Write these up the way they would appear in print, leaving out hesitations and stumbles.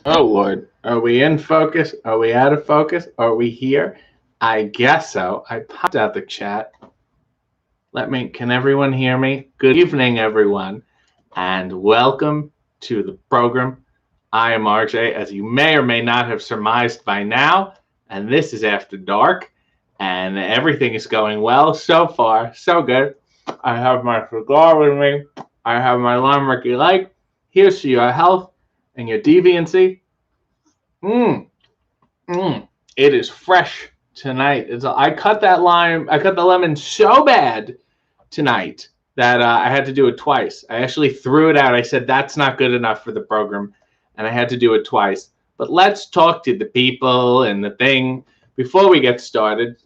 Oh, Lord. Are we in focus? Are we out of focus? Are we here? I guess so. I popped out the chat. Can everyone hear me? Good evening, everyone, and welcome to the program. I am RJ, as you may or may not have surmised by now, and this is After Dark, and everything is going well so far, so good. I have my cigar with me. I have my lime Ricky Lake. Here's to your health and your deviancy. It is fresh tonight. I cut the lemon so bad tonight that I had to do it twice. I actually threw it out. I said, that's not good enough for the program, and I had to do it twice. But let's talk to the people and the thing. Before we get started,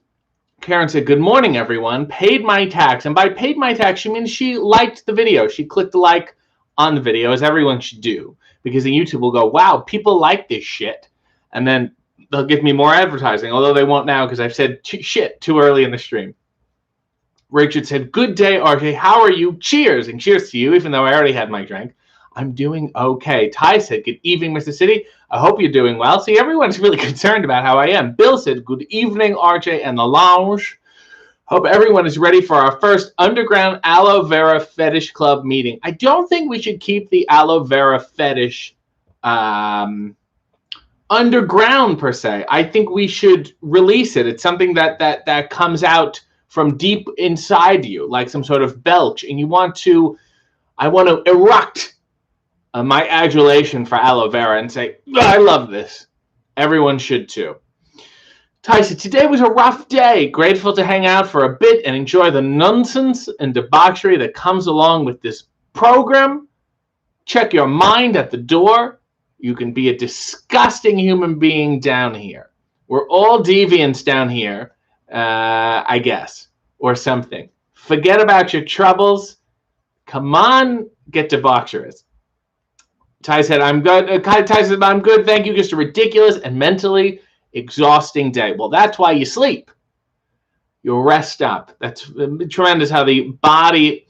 Karen said, good morning, everyone. Paid my tax. And by paid my tax, she means she liked the video. She clicked the like on the video, as everyone should do, because then YouTube will go, wow, people like this shit. And then they'll give me more advertising, although they won't now because I've said shit too early in the stream. Richard said, good day, RJ. How are you? Cheers. And cheers to you, even though I already had my drink. I'm doing okay. Ty said, good evening, Mr. City. I hope you're doing well. See, everyone's really concerned about how I am. Bill said, good evening, RJ and the lounge. Hope everyone is ready for our first underground aloe vera fetish club meeting. I don't think we should keep the aloe vera fetish underground per se. I think we should release it. It's something that comes out from deep inside you, like some sort of belch, and I want to eruct my adulation for aloe vera and say, I love this. Everyone should too. Tyson, today was a rough day. Grateful to hang out for a bit and enjoy the nonsense and debauchery that comes along with this program. Check your mind at the door. You can be a disgusting human being down here. We're all deviants down here, I guess, or something. Forget about your troubles. Come on, get debaucherous. Ty said, I'm good. Ty said, I'm good. Thank you. Just a ridiculous and mentally exhausting day. Well, that's why you sleep. You rest up. That's tremendous how the body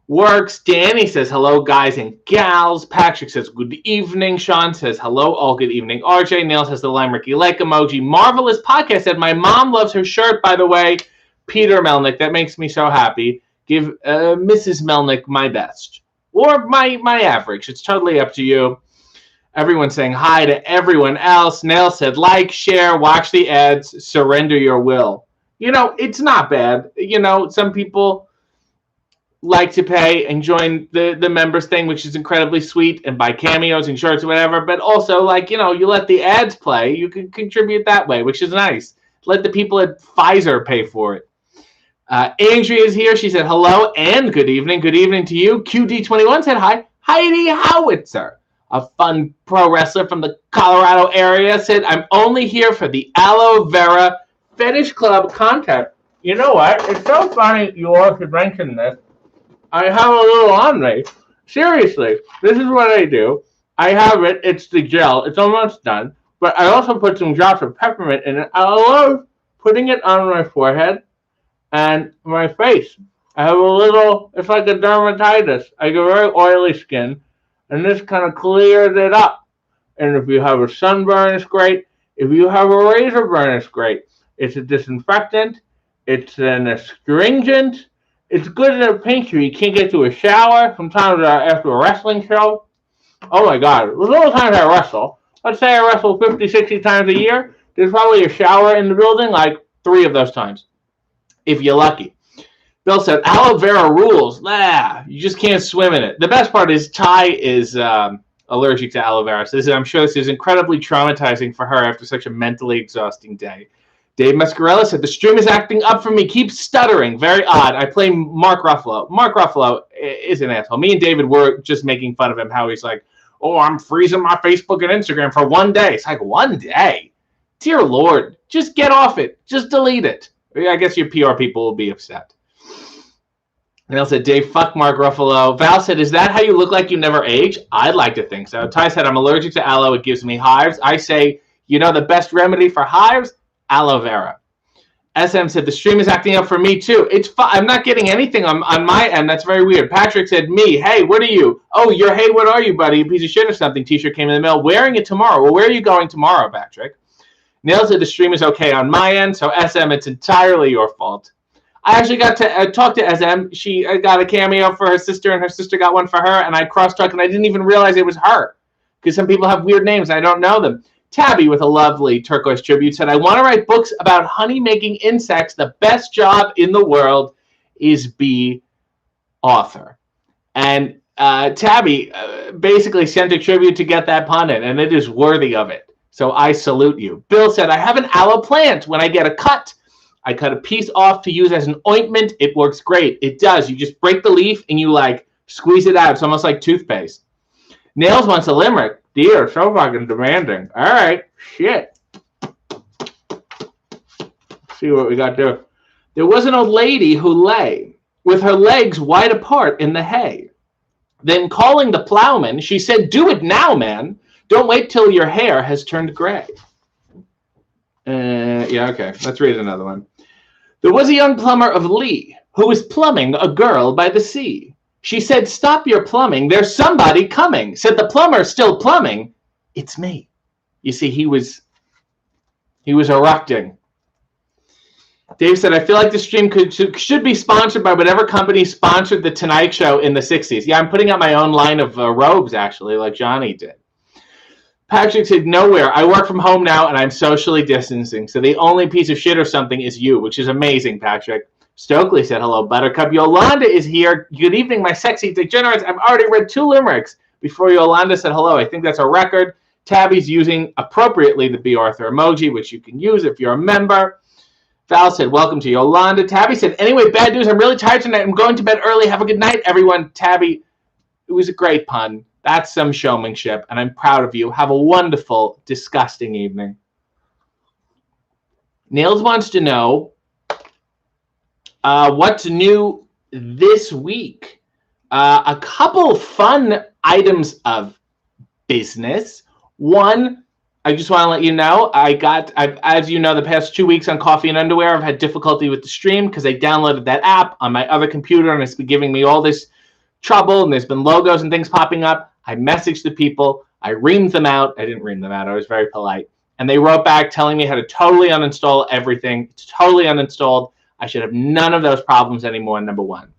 works. Danny says, hello, guys and gals. Patrick says, good evening. Sean says, hello, all good evening. RJ Nail says, the lime Ricky like emoji. Marvelous podcast said, my mom loves her shirt, by the way. Peter Melnick, that makes me so happy. Give Mrs. Melnick my best. Or my average. It's totally up to you. Everyone's saying hi to everyone else. Nail said, like, share, watch the ads, surrender your will. It's not bad. Some people like to pay and join the members thing, which is incredibly sweet, and buy cameos and shirts or whatever. But also, you let the ads play. You can contribute that way, which is nice. Let the people at Pfizer pay for it. Andrea is here. She said, hello and good evening. Good evening to you. QD21 said, hi. Heidi Howitzer, a fun pro wrestler from the Colorado area, said, I'm only here for the aloe vera fetish club content. You know what? It's so funny you all should mention this. I have a little on me. Seriously, this is what I do. I have it. It's the gel. It's almost done. But I also put some drops of peppermint in it. I love putting it on my forehead and my face. I have it's like a dermatitis. I get very oily skin, and this kind of clears it up. And if you have a sunburn, it's great. If you have a razor burn, it's great. It's a disinfectant. It's an astringent. It's good in a pinch if you can't get to a shower. Sometimes after a wrestling show. Oh my God. There's all the times I wrestle. Let's say I wrestle 50, 60 times a year. There's probably a shower in the building, like 3 of those times, if you're lucky. Bill said, aloe vera rules. You just can't swim in it. The best part is Ty is allergic to aloe vera. So I'm sure this is incredibly traumatizing for her after such a mentally exhausting day. Dave Mascarella said, the stream is acting up for me. Keep stuttering. Very odd. I play Mark Ruffalo. Mark Ruffalo is an asshole. Me and David were just making fun of him, how he's like, oh, I'm freezing my Facebook and Instagram for 1 day. It's like, 1 day? Dear Lord, just get off it. Just delete it. I guess your PR people will be upset. Neil said, Dave, fuck Mark Ruffalo. Val said, is that how you look like you never age? I'd like to think so. Ty said, I'm allergic to aloe. It gives me hives. I say, the best remedy for hives? Aloe vera. SM said, the stream is acting up for me too. It's I'm not getting anything on my end. That's very weird. Patrick said, me, hey, what are you? Oh, you're, hey, what are you, buddy? A piece of shit or something. T-shirt came in the mail. Wearing it tomorrow. Well, where are you going tomorrow, Patrick? Neil said, the stream is okay on my end. So SM, it's entirely your fault. I actually got to talk to SM. She got a cameo for her sister, and her sister got one for her. And I cross-talked, and I didn't even realize it was her. Because some people have weird names, and I don't know them. Tabby, with a lovely turquoise tribute, said, I want to write books about honey-making insects. The best job in the world is be author. And Tabby basically sent a tribute to get that pun in, and it is worthy of it. So I salute you. Bill said, I have an aloe plant. When I get a cut, I cut a piece off to use as an ointment. It works great. It does. You just break the leaf, and you, like, squeeze it out. It's almost like toothpaste. Nails wants a limerick. Dear, so fucking demanding. All right, shit. Let's see what we got there. There was an old lady who lay with her legs wide apart in the hay. Then calling the plowman, she said, do it now, man. Don't wait till your hair has turned gray. Yeah, okay. Let's read another one. There was a young plumber of Lee who was plumbing a girl by the sea. She said, stop your plumbing. There's somebody coming. Said the plumber, still plumbing. It's me. You see, he was erupting. Dave said, I feel like the stream should be sponsored by whatever company sponsored The Tonight Show in the 60s. Yeah, I'm putting out my own line of robes, actually, like Johnny did. Patrick said, nowhere. I work from home now, and I'm socially distancing. So the only piece of shit or something is you, which is amazing, Patrick. Stokely said, hello, Buttercup. Yolanda is here. Good evening, my sexy degenerates. I've already read 2 limericks before Yolanda said hello. I think that's a record. Tabby's using appropriately the Be Arthur emoji, which you can use if you're a member. Val said, welcome to Yolanda. Tabby said, anyway, bad news. I'm really tired tonight. I'm going to bed early. Have a good night, everyone. Tabby, it was a great pun. That's some showmanship, and I'm proud of you. Have a wonderful, disgusting evening. Nails wants to know, what's new this week? A couple fun items of business. One, I just want to let you know, as you know, the past 2 weeks on Coffee and Underwear, I've had difficulty with the stream because I downloaded that app on my other computer, and it's been giving me all this trouble, and there's been logos and things popping up. I messaged the people. I reamed them out. I didn't ream them out. I was very polite. And they wrote back telling me how to totally uninstall everything. It's totally uninstalled. I should have none of those problems anymore, number one.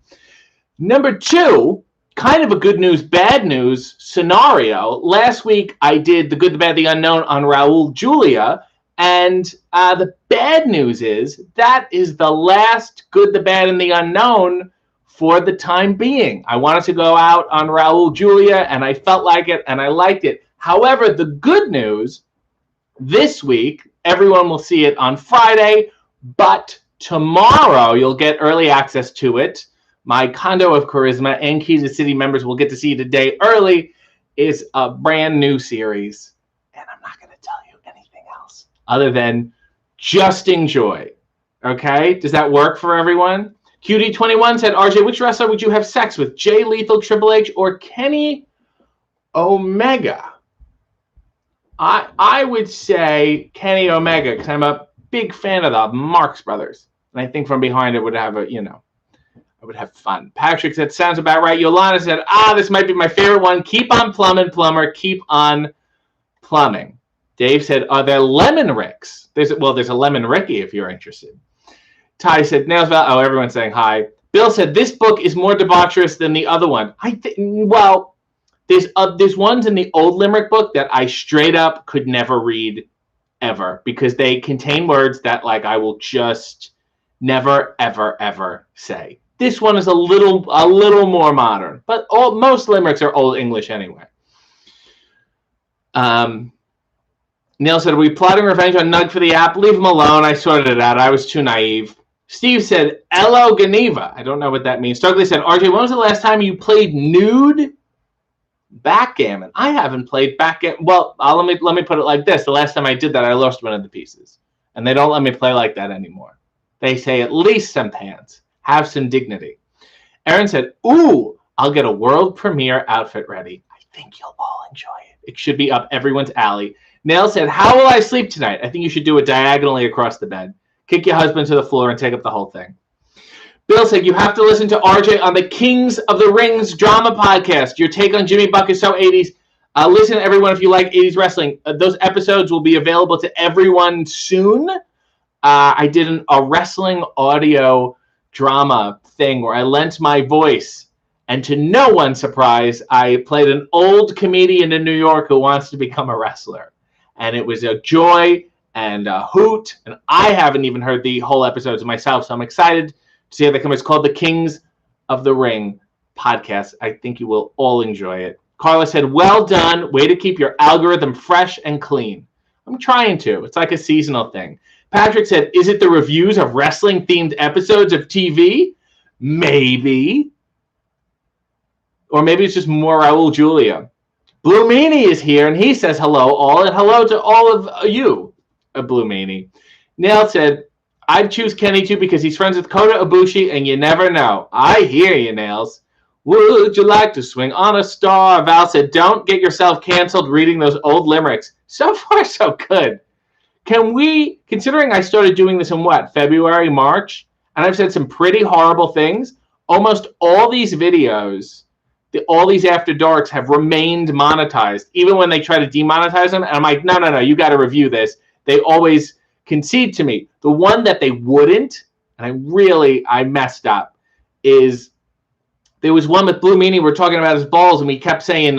Number two, kind of a good news, bad news scenario. Last week, I did The Good, the Bad, the Unknown on Raul Julia. And the bad news is that is the last Good, the Bad, and the Unknown for the time being. I wanted to go out on Raul Julia, and I felt like it, and I liked it. However, the good news this week, everyone will see it on Friday, but tomorrow you'll get early access to it. My Condo of Charisma and Key to the City members will get to see it a day early. It's a brand new series, and I'm not going to tell you anything else other than just enjoy. Okay? Does that work for everyone? QD21 said, RJ, which wrestler would you have sex with? Jay Lethal, Triple H, or Kenny Omega? I would say Kenny Omega because I'm a big fan of the Marx Brothers. And I think from behind it would have I would have fun. Patrick said, sounds about right. Yolanda said, this might be my favorite one. Keep on plumbing, plumber. Keep on plumbing. Dave said, are there lemon ricks? There's a lemon ricky if you're interested. Ty said, Nailsville. Oh, everyone's saying hi. Bill said, this book is more debaucherous than the other one. There's ones in the old Limerick book that I straight up could never read ever because they contain words that like I will just never, ever, ever say. This one is a little more modern, but most Limericks are Old English anyway. Neil said, are we plotting revenge on Nug for the app? Leave him alone. I sorted it out. I was too naive. Steve said, Elo Geneva. I don't know what that means. Stokely said, RJ, when was the last time you played nude backgammon? I haven't played backgammon. Well, let me put it like this. The last time I did that, I lost one of the pieces. And they don't let me play like that anymore. They say at least some pants. Have some dignity. Aaron said, ooh, I'll get a world premiere outfit ready. I think you'll all enjoy it. It should be up everyone's alley. Nail said, how will I sleep tonight? I think you should do it diagonally across the bed. kick your husband to the floor and take up the whole thing. Bill said, you have to listen to RJ on the Kings of the Rings drama podcast. Your take on Jimmy Buck is so 80s. Listen, everyone, if you like 80s wrestling. Those episodes will be available to everyone soon. I did a wrestling audio drama thing where I lent my voice. And to no one's surprise, I played an old comedian in New York who wants to become a wrestler. And it was a joy and a hoot. And I haven't even heard the whole episodes myself, so I'm excited to see how they come. It's called the Kings of the Ring podcast. I think you will all enjoy it. Carla said, well done. Way to keep your algorithm fresh and clean. I'm trying to. It's like a seasonal thing. Patrick said, is it the reviews of wrestling-themed episodes of TV? Maybe. Or maybe it's just more Raul Julia. Blue Meanie is here, and he says hello all, and hello to all of you, Blue Meanie. Nail said, I'd choose Kenny too because he's friends with Kota Ibushi, and you never know. I hear you, Nails. Would you like to swing on a star? Val said, don't get yourself canceled reading those old limericks. So far, so good. Can we, considering I started doing this in February, March, and I've said some pretty horrible things, almost all these videos, all these After Darks have remained monetized, even when they try to demonetize them. And I'm like, no, you got to review this. They always concede to me. The one that they wouldn't, and I messed up, is there was one with Blue Meanie. We're talking about his balls, and we kept saying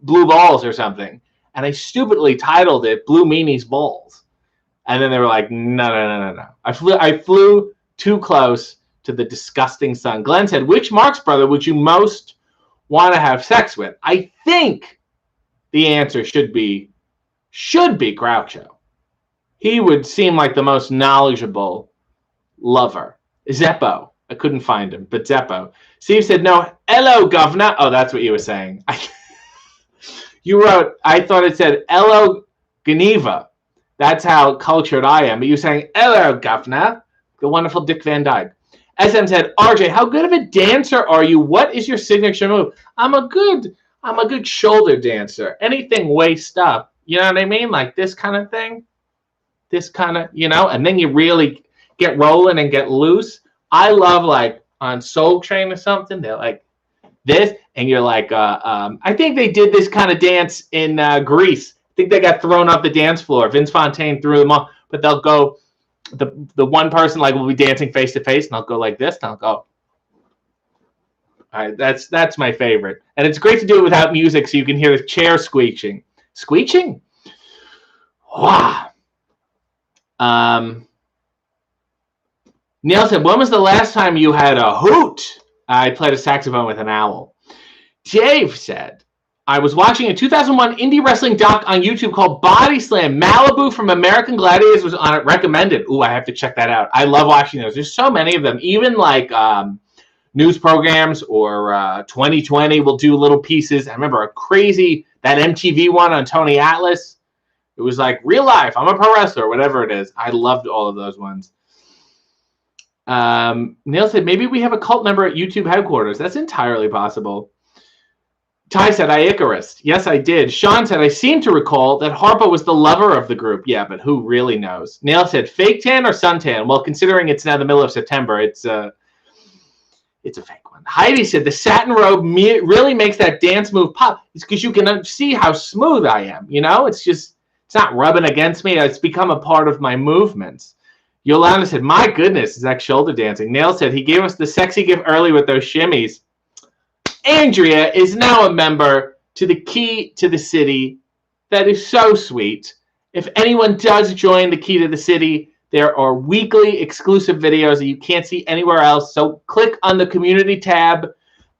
blue balls or something. And I stupidly titled it Blue Meanie's Balls. And then they were like, no. I flew too close to the disgusting sun. Glenn said, which Marx brother would you most want to have sex with? I think the answer should be Groucho. He would seem like the most knowledgeable lover. Zeppo. I couldn't find him, but Zeppo. Steve said, no, hello, governor. Oh, that's what you were saying. You wrote, I thought it said, hello, Geneva. That's how cultured I am. But you're saying, hello, governor. The wonderful Dick Van Dyke. SM said, RJ, how good of a dancer are you? What is your signature move? I'm a good shoulder dancer. Anything waist up. You know what I mean? Like this kind of thing. This kind of, and then you really get rolling and get loose. I love like on Soul Train or something. They're like this, and you're like, I think they did this kind of dance in Greece. I think they got thrown off the dance floor. Vince Fontaine threw them off, but they'll go. The one person like will be dancing face to face, and I'll go like this, and I'll go. All right, that's my favorite, and it's great to do it without music, so you can hear the chair squeaking. Squeaking? Wow. Neil said, when was the last time you had a hoot? I played a saxophone with an owl. Dave said, I was watching a 2001 indie wrestling doc on YouTube called Body Slam. Malibu from American Gladiators was on it. Recommended. Ooh, I have to check that out. I love watching those. There's so many of them. Even like news programs or 2020 will do little pieces. I remember that MTV one on Tony Atlas. It was like real life. I'm a pro wrestler, whatever it is. I loved all of those ones. Neil said, maybe we have a cult member at YouTube headquarters. That's entirely possible. Ty said, I Icarus. Yes, I did. Sean said, I seem to recall that Harpo was the lover of the group. Yeah, but who really knows? Neil said, fake tan or suntan? Well, considering it's now the middle of September, it's a fake one. Heidi said, the satin robe really makes that dance move pop. It's because you can see how smooth I am. It's not rubbing against me. It's become a part of my movements. Yolanda said, my goodness, is that shoulder dancing? Nail said, he gave us the sexy gift early with those shimmies. Andrea is now a member to the Key to the City. That is so sweet. If anyone does join the Key to the City, there are weekly exclusive videos that you can't see anywhere else. So click on the community tab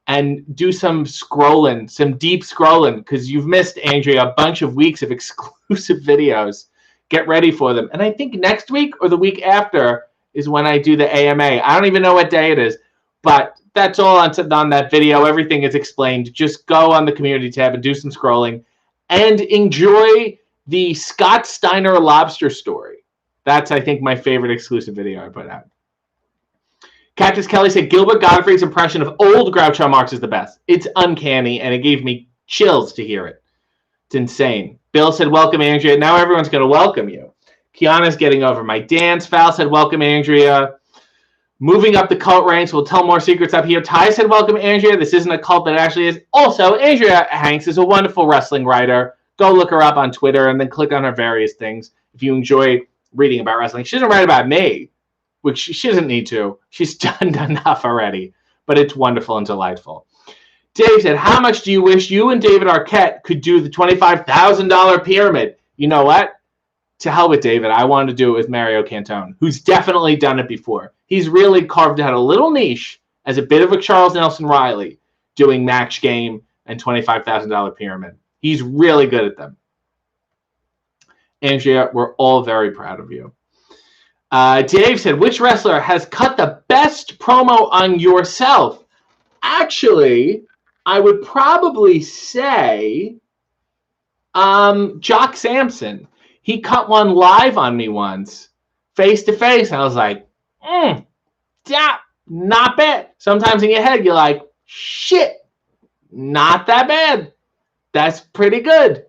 and do some scrolling, some deep scrolling, because you've missed, Andrea, a bunch of weeks of exclusive videos. Get ready for them. And I think next week or the week after is when I do the AMA. I don't even know what day it is, but that's all on that video. Everything is explained. Just go on the community tab and do some scrolling and enjoy the Scott Steiner lobster story. That's, I think, my favorite exclusive video I put out. Cactus Kelly said, Gilbert Gottfried's impression of old Groucho Marx is the best. It's uncanny, and it gave me chills to hear it. It's insane. Bill said, welcome, Andrea. Now everyone's going to welcome you. Kiana's getting over my dance. Val said, welcome, Andrea. Moving up the cult ranks, we'll tell more secrets up here. Ty said, welcome, Andrea. This isn't a cult, but it actually is. Also, Andrea Hanks is a wonderful wrestling writer. Go look her up on Twitter and then click on her various things if you enjoy reading about wrestling. She doesn't write about me, which she doesn't need to. She's done enough already, but it's wonderful and delightful. Dave said, how much do you wish you and David Arquette could do the $25,000 pyramid? You know what? To hell with David. I wanted to do it with Mario Cantone, who's definitely done it before. He's really carved out a little niche as a bit of a Charles Nelson Riley doing match game and $25,000 pyramid. He's really good at them. Andrea, we're all very proud of you. Dave said, which wrestler has cut the best promo on yourself? Actually, I would probably say Jock Sampson. He cut one live on me once, face to face. I was like, yeah, not bad. Sometimes in your head, you're like, shit, not that bad. That's pretty good.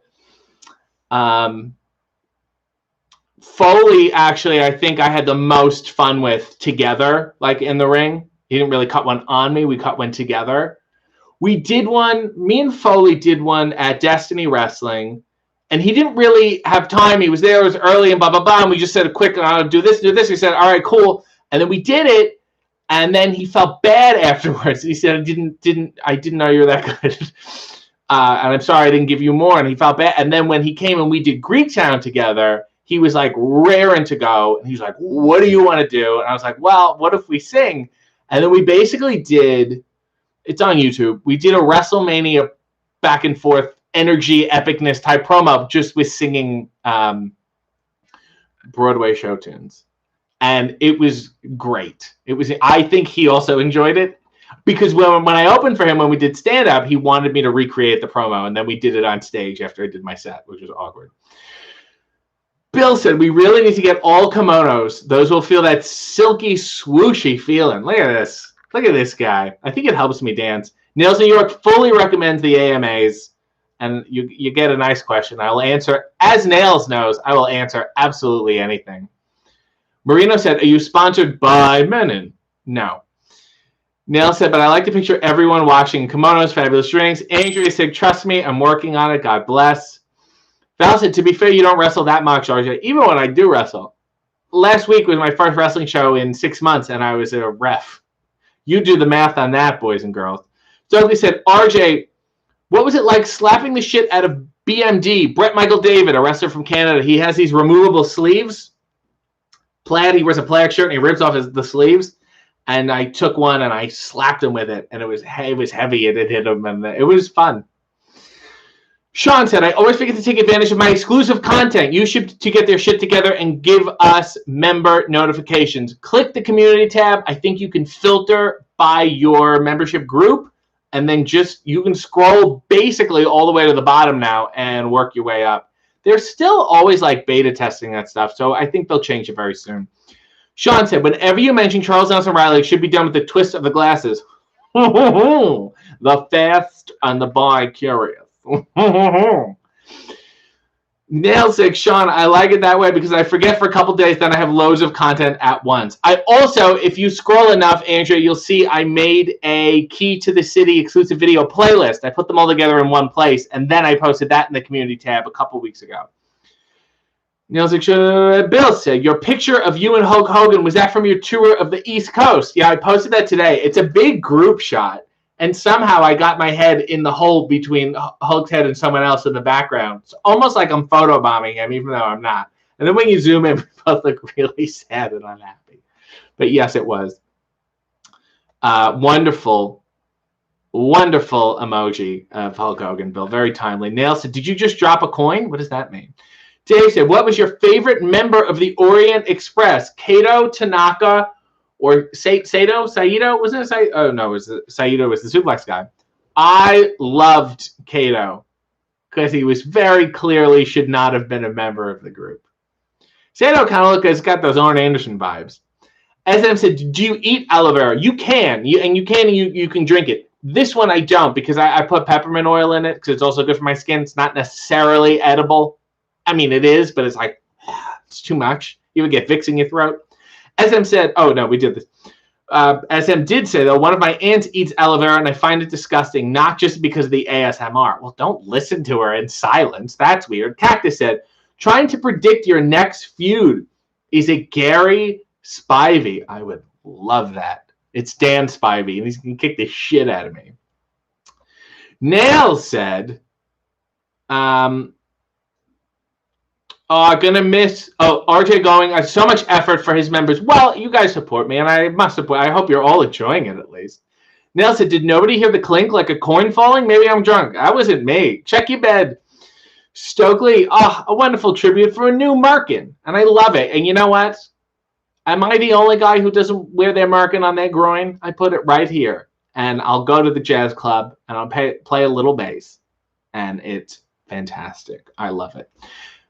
Foley, actually, I think I had the most fun with together, like in the ring. He didn't really cut one on me. We cut one together. We did one, me and Foley did one at Destiny Wrestling, and he didn't really have time. He was there, it was early, and blah, blah, blah, and we just said a quick, I'll do this, do this. He said, all right, cool. And then we did it, and then he felt bad afterwards. He said, I didn't know you were that good. And I'm sorry I didn't give you more. And he felt bad. And then when he came and we did Greektown together, he was like raring to go. And he was like, what do you want to do? And I was like, well, what if we sing? And then we basically did, it's on YouTube, we did a WrestleMania back and forth energy epicness type promo just with singing Broadway show tunes. And it was great. I think he also enjoyed it. Because when I opened for him, when we did stand-up, he wanted me to recreate the promo, and then we did it on stage after I did my set, which was awkward. Bill said, we really need to get all kimonos. Those will feel that silky, swooshy feeling. Look at this. Look at this guy. I think it helps me dance. Nails New York fully recommends the AMAs, and you get a nice question. I will answer, as Nails knows, I will answer absolutely anything. Marino said, are you sponsored by Menon? No. Nail said, but I like to picture everyone watching kimonos, fabulous drinks. Andrea said, trust me, I'm working on it. God bless. Val said, to be fair, you don't wrestle that much, RJ. Even when I do wrestle. Last week was my first wrestling show in 6 months, and I was a ref. You do the math on that, boys and girls. Stokely said, RJ, what was it like slapping the shit out of BMD, Brett Michael David, a wrestler from Canada? He has these removable sleeves. Plaid, he wears a plaid shirt, and he rips off the sleeves. And I took one and I slapped him with it, and it was heavy, and it hit him, and it was fun. Sean said, I always forget to take advantage of my exclusive content. You should to get their shit together and give us member notifications. Click the community tab. I think you can filter by your membership group, and then you can scroll basically all the way to the bottom now and work your way up. They're still always like beta testing that stuff, so I think they'll change it very soon. Sean said, whenever you mention Charles Nelson Riley, it should be done with the twist of the glasses. The fast and the bi-curious. Nail said, Sean, I like it that way because I forget for a couple days, then I have loads of content at once. I also, if you scroll enough, Andrea, you'll see I made a Key to the City exclusive video playlist. I put them all together in one place, and then I posted that in the community tab a couple weeks ago. Bill said, your picture of you and Hulk Hogan, was that from your tour of the East Coast? Yeah, I posted that today. It's a big group shot, and somehow I got my head in the hole between Hulk's head and someone else in the background. It's almost like I'm photobombing him, even though I'm not. And then when you zoom in, we both look really sad and unhappy. But yes, it was. Wonderful, wonderful emoji of Hulk Hogan, Bill. Very timely. Nail said, did you just drop a coin? What does that mean? Dave said, what was your favorite member of the Orient Express? Kato, Tanaka, or Saito? Wasn't it Saito? Oh, no, Saito was the suplex guy. I loved Kato because he was very clearly should not have been a member of the group. Saito kind of has got those Arn Anderson vibes. SM said, do you eat aloe vera? You can. You can drink it. This one I don't because I put peppermint oil in it because it's also good for my skin. It's not necessarily edible. I mean, it is, but it's like, It's too much. You would get Vicks in your throat. SM said, oh, no, we did this. SM did say, though, one of my aunts eats aloe vera, and I find it disgusting, not just because of the ASMR. Well, don't listen to her in silence. That's weird. Cactus said, trying to predict your next feud. Is it Gary Spivey? I would love that. It's Dan Spivey, and he's going to kick the shit out of me. Nail said, gonna miss RJ going. So much effort for his members. Well, you guys support me, and I must support. I hope you're all enjoying it at least. Nail said, did nobody hear the clink like a coin falling? Maybe I'm drunk. That wasn't me. Check your bed. Stokely, a wonderful tribute for a new Merkin, and I love it. And you know what? Am I the only guy who doesn't wear their Merkin on their groin? I put it right here, and I'll go to the jazz club, and I'll play a little bass, and it's fantastic. I love it.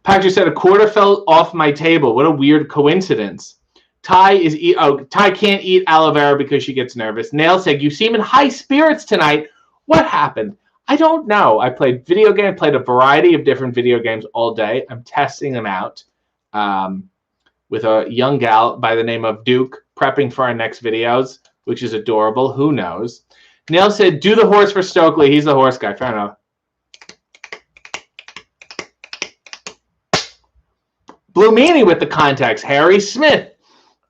Patrick said, a quarter fell off my table. What a weird coincidence. Ty can't eat aloe vera because she gets nervous. Nail said, you seem in high spirits tonight. What happened? I don't know. I played video games, played a variety of different video games all day. I'm testing them out with a young gal by the name of Duke, prepping for our next videos, which is adorable. Who knows? Nail said, do the horse for Stokely. He's the horse guy. Fair enough. Blue Meanie with the contacts. Harry Smith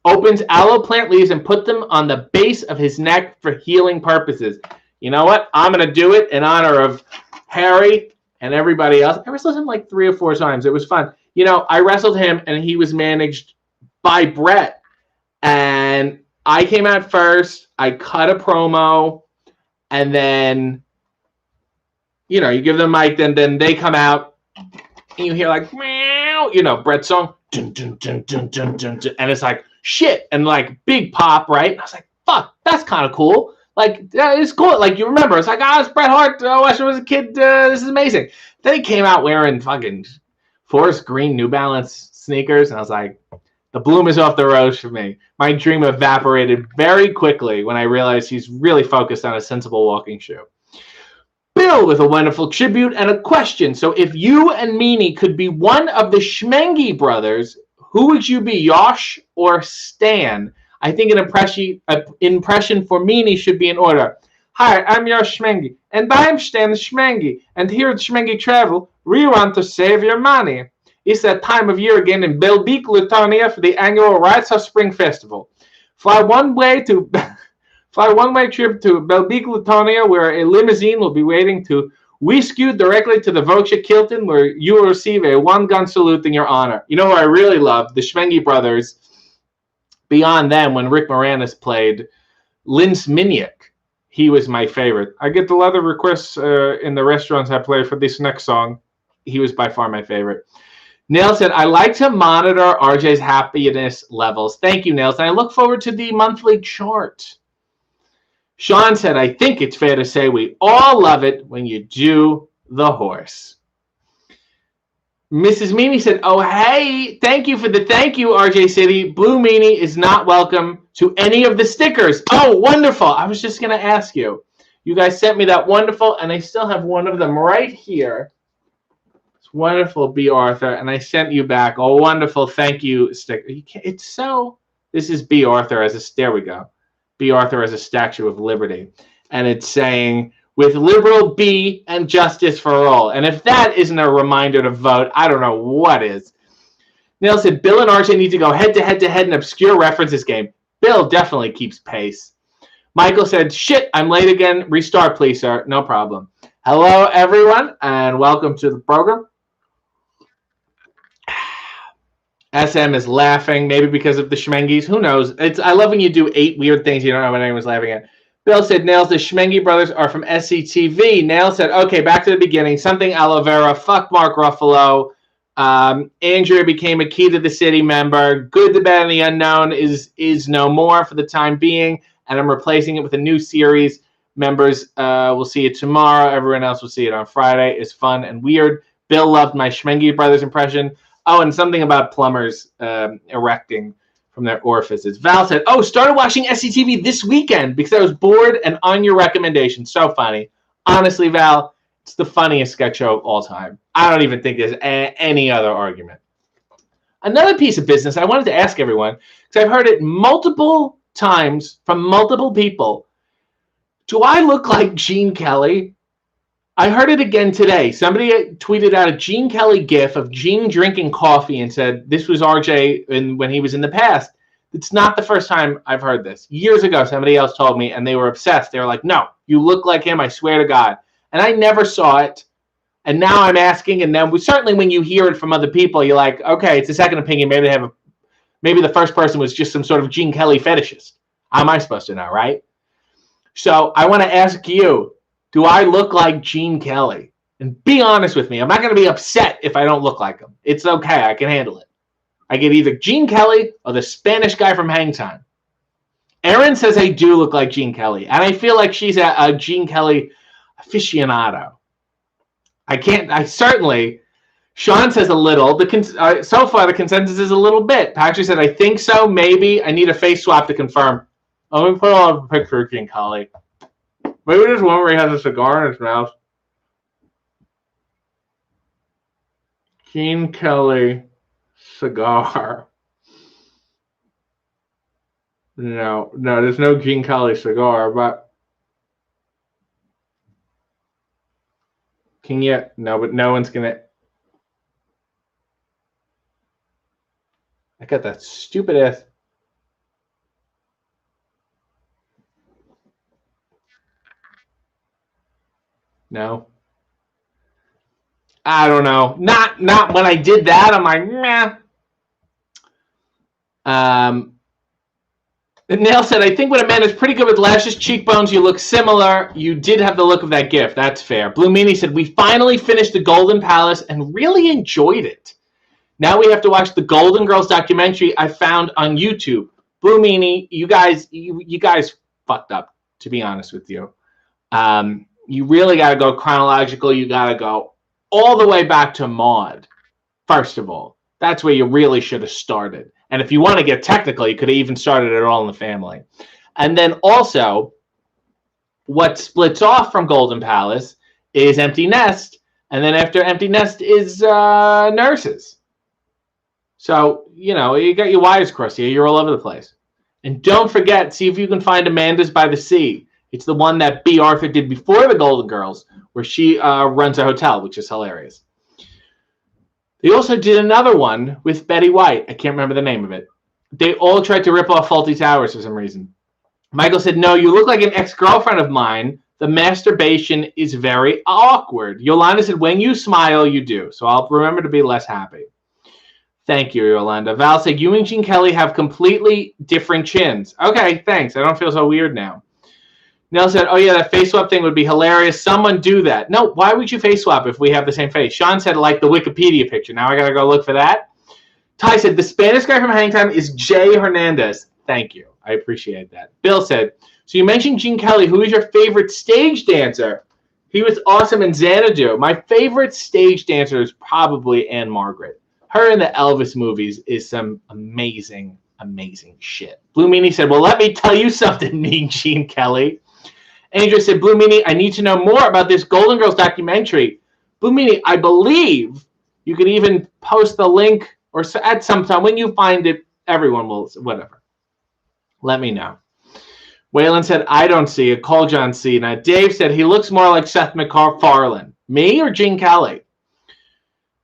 opens aloe plant leaves and put them on the base of his neck for healing purposes. You know what? I'm going to do it in honor of Harry and everybody else. I wrestled him like 3 or 4 times. It was fun. You know, I wrestled him, and he was managed by Brett. And I came out first. I cut a promo. And then, you know, you give them a mic. Then they come out. And you hear like, meow, you know, Brett's song. Dun, dun, dun, dun, dun, dun, dun, and it's like, shit. And like, big pop, right? And I was like, fuck, that's kind of cool. Like, it's cool. Like, you remember, it's like, it's Bret Hart. I watched him as a kid. This is amazing. Then he came out wearing fucking forest green New Balance sneakers. And I was like, the bloom is off the rose for me. My dream evaporated very quickly when I realized he's really focused on a sensible walking shoe. Bill with a wonderful tribute and a question. So if you and Meanie could be one of the Schmengi brothers, who would you be, Yosh or Stan? I think an impression for Meanie should be in order. Hi, I'm Yosh Schmengi, and I'm Stan Schmengi, and here at Schmengi Travel, we want to save your money. It's that time of year again in Belbeek, Lithuania for the annual Rides of Spring Festival. Fly one-way trip to Belbeek, Lithuania, where a limousine will be waiting to whisk you directly to the Voksha Kilton, where you will receive a one-gun salute in your honor. You know who I really love? The Schmengi brothers. Beyond them, when Rick Moranis played Lince Miniak, he was my favorite. I get a lot of requests in the restaurants I play for this next song. He was by far my favorite. Nail said, I like to monitor RJ's happiness levels. Thank you, Nails. And I look forward to the monthly chart. Sean said, I think it's fair to say we all love it when you do the horse. Mrs. Meanie said, oh, hey, thank you, RJ City. Blue Meanie is not welcome to any of the stickers. Oh, wonderful. I was just going to ask you. You guys sent me that wonderful, and I still have one of them right here. It's wonderful, B. Arthur, and I sent you back a wonderful thank you sticker. It's so, this is B. Arthur there we go. B. Arthur as a Statue of Liberty. And it's saying, with liberal B and justice for all. And if that isn't a reminder to vote, I don't know what is. Neil said, Bill and RJ need to go head-to-head in obscure references game. Bill definitely keeps pace. Michael said, shit, I'm late again. Restart, please, sir. No problem. Hello, everyone, and welcome to the program. SM is laughing, maybe because of the Schmengis. Who knows? I love when you do 8 weird things you don't know what anyone's laughing at. Bill said, Nails, the Schmengi brothers are from SCTV. Nails said, okay, back to the beginning. Something aloe vera. Fuck Mark Ruffalo. Andrea became a Key to the City member. Good, the Bad, and the Unknown is no more for the time being, and I'm replacing it with a new series. Members will see it tomorrow. Everyone else will see it on Friday. It's fun and weird. Bill loved my Schmengi brothers impression. Oh, and something about plumbers erecting from their orifices. Val said, oh, started watching SCTV this weekend because I was bored and on your recommendation. So funny. Honestly, Val, it's the funniest sketch show of all time. I don't even think there's any other argument. Another piece of business I wanted to ask everyone, because I've heard it multiple times from multiple people. Do I look like Gene Kelly? I heard it again today. Somebody tweeted out a Gene Kelly gif of Gene drinking coffee and said this was RJ when he was in the past. It's not the first time I've heard this. Years ago, somebody else told me, and they were obsessed. They were like, no, you look like him, I swear to God. And I never saw it. And now I'm asking, and then certainly when you hear it from other people, you're like, okay, it's a second opinion. Maybe the first person was just some sort of Gene Kelly fetishist. How am I supposed to know, right? So I want to ask you, do I look like Gene Kelly? And be honest with me. I'm not going to be upset if I don't look like him. It's okay. I can handle it. I get either Gene Kelly or the Spanish guy from Hang Time. Erin says I do look like Gene Kelly, and I feel like she's a Gene Kelly aficionado. Sean says a little. So far, the consensus is a little bit. Patrick said, I think so, maybe. I need a face swap to confirm. Let me put on a picture of Gene Kelly. Maybe there's one where he has a cigar in his mouth. Gene Kelly cigar. No, there's no Gene Kelly cigar, but but no one's gonna. I got that stupid ass. No. I don't know. Not when I did that. I'm like, meh. Nail said, I think when a man is pretty good with lashes, cheekbones, you look similar. You did have the look of that gift. That's fair. Blue Meanie said, we finally finished the Golden Palace and really enjoyed it. Now we have to watch the Golden Girls documentary I found on YouTube. Blue Meanie, you guys fucked up, to be honest with you. You really got to go chronological. You got to go all the way back to Maude, first of all. That's where you really should have started. And if you want to get technical, you could have even started it All in the Family. And then also, what splits off from Golden Palace is Empty Nest. And then after Empty Nest is Nurses. So, you got your wires crossed here. You're all over the place. And don't forget, see if you can find Amanda's by the Sea. It's the one that B. Arthur did before the Golden Girls, where she runs a hotel, which is hilarious. They also did another one with Betty White. I can't remember the name of it. They all tried to rip off Fawlty Towers for some reason. Michael said, no, you look like an ex-girlfriend of mine. The masturbation is very awkward. Yolanda said, when you smile, you do. So I'll remember to be less happy. Thank you, Yolanda. Val said, you and Gene Kelly have completely different chins. Okay, thanks. I don't feel so weird now. Nell said, oh, yeah, that face swap thing would be hilarious. Someone do that. No, why would you face swap if we have the same face? Sean said, like the Wikipedia picture. Now I got to go look for that. Ty said, the Spanish guy from Hang Time is Jay Hernandez. Thank you. I appreciate that. Bill said, so you mentioned Gene Kelly. Who is your favorite stage dancer? He was awesome in Xanadu. My favorite stage dancer is probably Anne Margaret. Her in the Elvis movies is some amazing, amazing shit. Blue Meanie said, well, let me tell you something, mean Gene Kelly. Andrew said, Blue Meanie, I need to know more about this Golden Girls documentary. Blue Meanie, I believe you could even post the link or at some time. When you find it, everyone will, whatever. Let me know. Waylon said, I don't see it. Call John Cena. Dave said, he looks more like Seth MacFarlane. Me or Gene Kelly?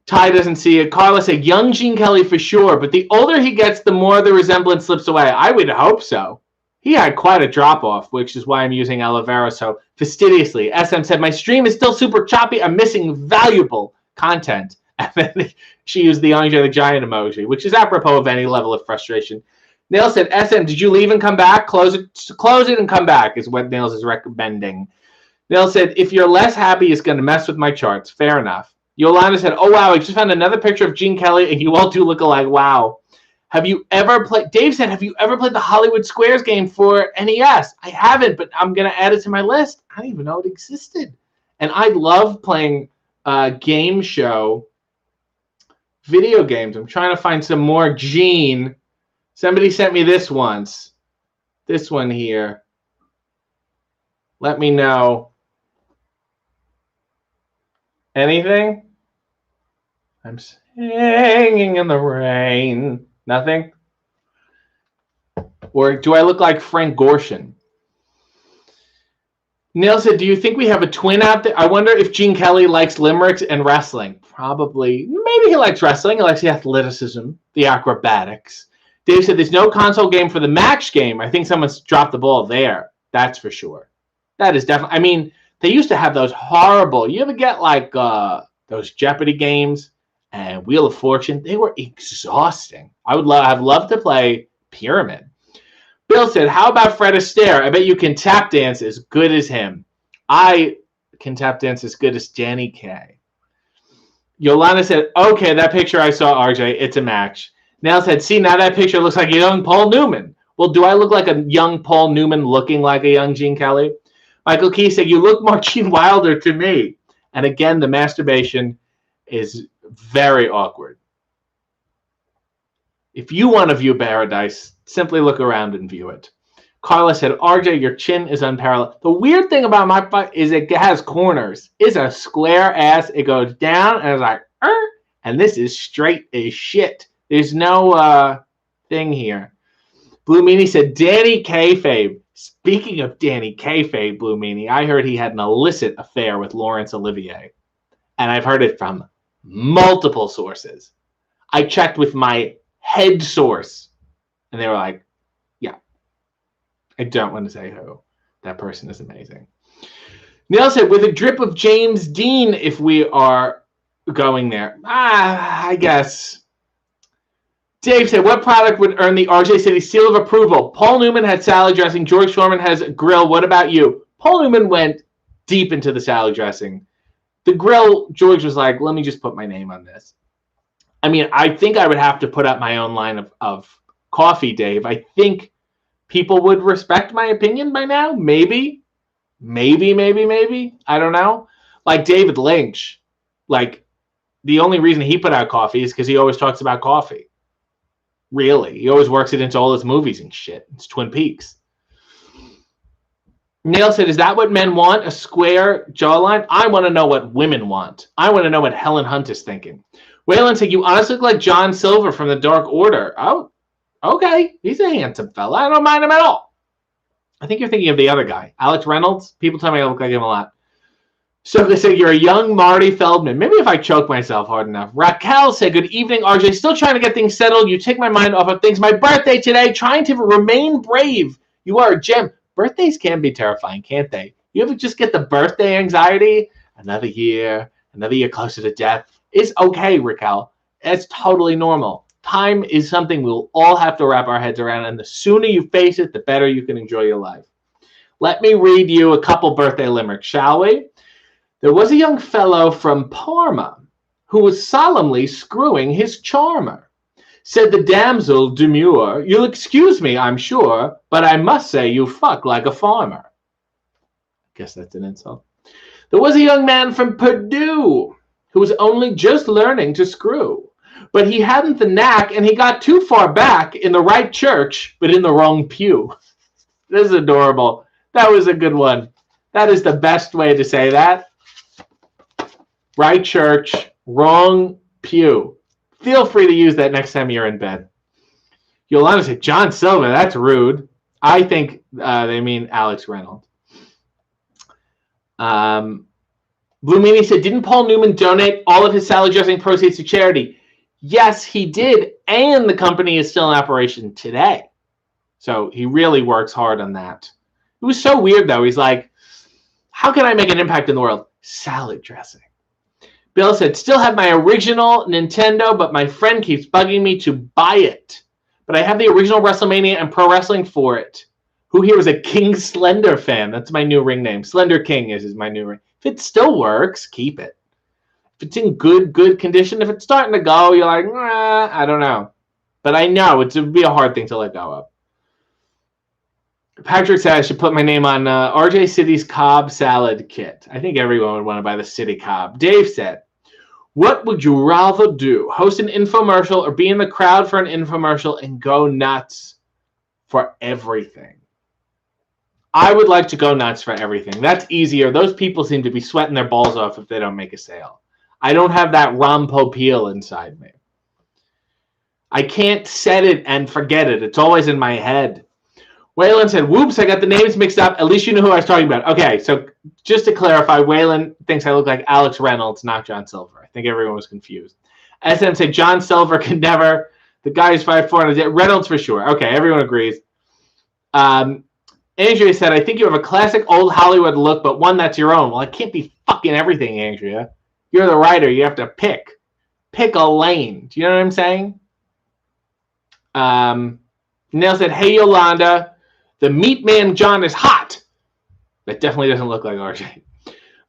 Ty doesn't see it. Carla said, young Gene Kelly for sure, but the older he gets, the more the resemblance slips away. I would hope so. He had quite a drop-off, which is why I'm using aloe vera so fastidiously. SM said, my stream is still super choppy. I'm missing valuable content. And then she used the Andre the Giant emoji, which is apropos of any level of frustration. Nails said, SM, did you leave and come back? Close it and come back is what Nails is recommending. Nails said, if you're less happy, it's going to mess with my charts. Fair enough. Yolanda said, oh, wow, I just found another picture of Gene Kelly, and you all do look alike. Wow. Have you ever played? Dave said, have you ever played the Hollywood Squares game for NES? I haven't, but I'm going to add it to my list. I didn't even know it existed. And I love playing game show video games. I'm trying to find some more Gene. Somebody sent me this once. This one here. Let me know. Anything? I'm hanging in the rain. Nothing? Or do I look like Frank Gorshin? Neil said, do you think we have a twin out there? I wonder if Gene Kelly likes limericks and wrestling. Probably. Maybe he likes wrestling. He likes the athleticism, the acrobatics. Dave said, there's no console game for the match game. I think someone's dropped the ball there. That's for sure. That is definitely. I mean, they used to have those horrible. You ever get like those Jeopardy games and Wheel of Fortune? They were exhausting. I would have loved to play Pyramid. Bill said, how about Fred Astaire? I bet you can tap dance as good as him. I can tap dance as good as Danny Kaye. Yolanda said, okay, that picture I saw, RJ, it's a match. Nell said, see, now that picture looks like a young Paul Newman. Well, do I look like a young Paul Newman looking like a young Gene Kelly? Michael Key said, you look more Gene Wilder to me. And again, the masturbation is very awkward. If you want to view paradise, simply look around and view it. Carla said, RJ, your chin is unparalleled. The weird thing about my butt is it has corners. It's a square ass. It goes down and it's like, and this is straight as shit. There's no thing here. Blue Meanie said, Danny Kayfabe. Speaking of Danny Kayfabe, Blue Meanie, I heard he had an illicit affair with Laurence Olivier. And I've heard it from multiple sources. I checked with my head source. And they were like, yeah. I don't want to say who. That person is amazing. Neil said, with a drip of James Dean if we are going there. I guess. Dave said, what product would earn the RJ City seal of approval? Paul Newman had salad dressing. George Foreman has a grill. What about you? Paul Newman went deep into the salad dressing. The grill, George was like, let me just put my name on this. I mean, I think I would have to put up my own line of coffee, Dave. I think people would respect my opinion by now. Maybe. I don't know. Like David Lynch. Like, the only reason he put out coffee is because he always talks about coffee. Really. He always works it into all his movies and shit. It's Twin Peaks. Neil said, is that what men want? A square jawline? I want to know what women want. I want to know what Helen Hunt is thinking. Waylon said, you honestly look like John Silver from The Dark Order. Oh, okay. He's a handsome fella. I don't mind him at all. I think you're thinking of the other guy. Alex Reynolds. People tell me I look like him a lot. So they said, you're a young Marty Feldman. Maybe if I choke myself hard enough. Raquel said, good evening, RJ. Still trying to get things settled. You take my mind off of things. My birthday today. Trying to remain brave. You are a gem. Birthdays can be terrifying, can't they? You ever just get the birthday anxiety? Another year closer to death. It's okay, Raquel. It's totally normal. Time is something we'll all have to wrap our heads around. And the sooner you face it, the better you can enjoy your life. Let me read you a couple birthday limericks, shall we? There was a young fellow from Parma who was solemnly screwing his charmer. Said the damsel demure, you'll excuse me, I'm sure, but I must say you fuck like a farmer. Guess that's an insult. There was a young man from Purdue who was only just learning to screw, but he hadn't the knack and he got too far back in the right church, but in the wrong pew. This is adorable. That was a good one. That is the best way to say that. Right church, wrong pew. Feel free to use that next time you're in bed. Yolanda said, John Silver, that's rude. I think they mean Alex Reynolds. Blue Meanie said, didn't Paul Newman donate all of his salad dressing proceeds to charity? Yes, he did. And the company is still in operation today. So he really works hard on that. It was so weird, though. He's like, how can I make an impact in the world? Salad dressing. Bill said, still have my original Nintendo, but my friend keeps bugging me to buy it. But I have the original WrestleMania and Pro Wrestling for it. Who here is a King Slender fan? That's my new ring name. Slender King is my new ring. If it still works, keep it. If it's in good condition, if it's starting to go, you're like, I don't know. But I know it would be a hard thing to let go of. Patrick said I should put my name on RJ City's Cobb Salad Kit. I think everyone would want to buy the City Cobb. Dave said, what would you rather do? Host an infomercial or be in the crowd for an infomercial and go nuts for everything? I would like to go nuts for everything. That's easier. Those people seem to be sweating their balls off if they don't make a sale. I don't have that Ron Popeil inside me. I can't set it and forget it. It's always in my head. Waylon said, whoops, I got the names mixed up. At least you know who I was talking about. Okay, so just to clarify, Waylon thinks I look like Alex Reynolds, not John Silver. I think everyone was confused. SM said, John Silver can never. The guy is 5'4". Reynolds for sure. Okay, everyone agrees. Andrea said, I think you have a classic old Hollywood look, but one that's your own. Well, it can't be fucking everything, Andrea. You're the writer. You have to pick. Pick a lane. Do you know what I'm saying? Nell said, hey, Yolanda, the meat man John is hot. That definitely doesn't look like RJ.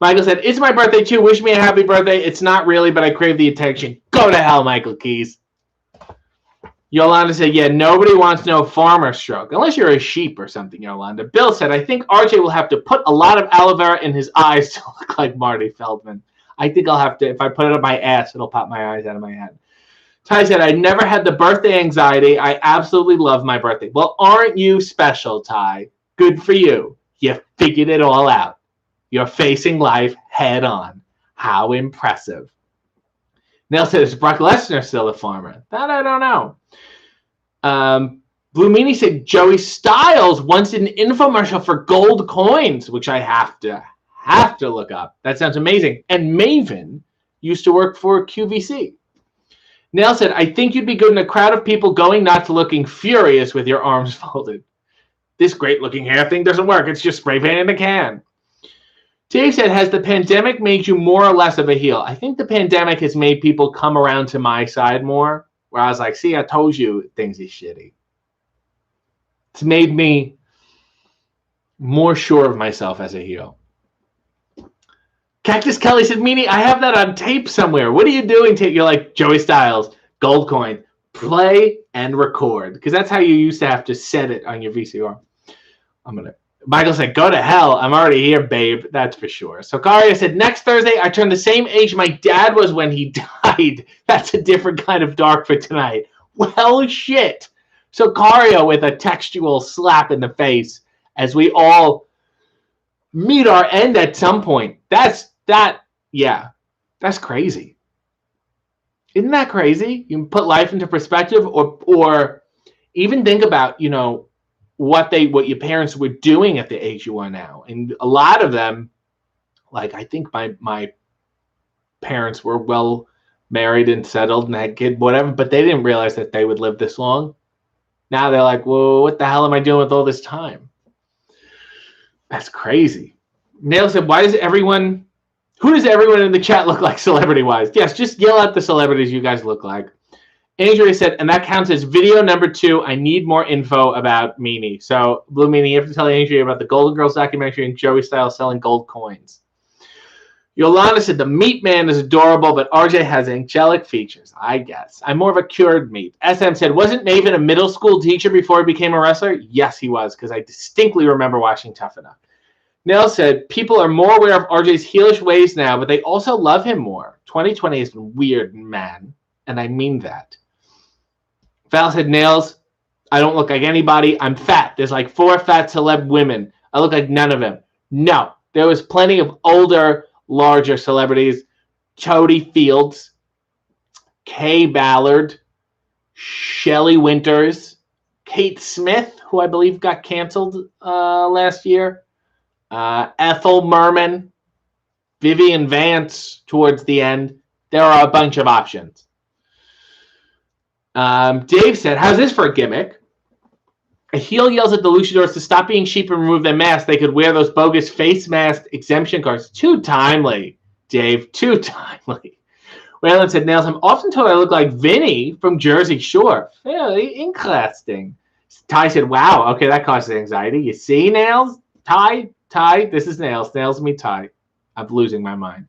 Michael said, it's my birthday too. Wish me a happy birthday. It's not really, but I crave the attention. Go to hell, Michael Keys. Yolanda said, yeah, nobody wants no farmer stroke. Unless you're a sheep or something, Yolanda. Bill said, I think RJ will have to put a lot of aloe vera in his eyes to look like Marty Feldman. I think I'll have to, if I put it on my ass, it'll pop my eyes out of my head. Ty said, I never had the birthday anxiety. I absolutely love my birthday. Well, aren't you special, Ty? Good for you. You figured it all out. You're facing life head on. How impressive. Nell said, is Brock Lesnar still a farmer? That I don't know. Blue Meanie said, Joey Styles once did an infomercial for gold coins, which I have to look up. That sounds amazing. And Maven used to work for QVC. Nell said, I think you'd be good in a crowd of people going nuts looking furious with your arms folded. This great-looking hair thing doesn't work. It's just spray paint in a can. Dave said, has the pandemic made you more or less of a heel? I think the pandemic has made people come around to my side more, where I was like, see, I told you things is shitty. It's made me more sure of myself as a heel. Cactus Kelly said, Meanie, I have that on tape somewhere. What are you doing? You're like, Joey Styles, gold coin, play and record. Because that's how you used to have to set it on your VCR. Michael said, go to hell. I'm already here, babe. That's for sure. So Karia said, next Thursday, I turn the same age my dad was when he died. That's a different kind of dark for tonight. Well, shit. So Karia with a textual slap in the face as we all meet our end at some point. That's crazy. Isn't that crazy? You can put life into perspective, or even think about, what your parents were doing at the age you are now. And a lot of them, like I think my parents were well married and settled and had kids, whatever, but they didn't realize that they would live this long. Now they're like, well, what the hell am I doing with all this time? That's crazy. Nail said, who does everyone in the chat look like celebrity-wise? Yes, just yell out the celebrities you guys look like. Andrea said, and that counts as video number 2. I need more info about Meanie. So, Blue Meanie, you have to tell Andrea about the Golden Girls documentary and Joey Styles selling gold coins. Yolanda said, the meat man is adorable, but RJ has angelic features, I guess. I'm more of a cured meat. SM said, wasn't Maven a middle school teacher before he became a wrestler? Yes, he was, because I distinctly remember watching Tough Enough. Nell said, people are more aware of RJ's heelish ways now, but they also love him more. 2020 has been weird, man, and I mean that. Val said, Nails, I don't look like anybody. I'm fat. There's like 4 fat celeb women. I look like none of them. No, there was plenty of older, larger celebrities. Jody Fields, Kay Ballard, Shelley Winters, Kate Smith, who I believe got canceled last year, Ethel Merman, Vivian Vance towards the end. There are a bunch of options. Dave said, how's this for a gimmick? A heel yells at the luchadors to stop being sheep and remove their masks. They could wear those bogus face mask exemption cards. Too timely, Dave. Too timely. Waylon said, Nails, I'm often told I look like Vinny from Jersey Shore. Very interesting. Ty said, wow, okay, that causes anxiety. You see, Nails? Ty, this is Nails. Nails me, Ty. I'm losing my mind.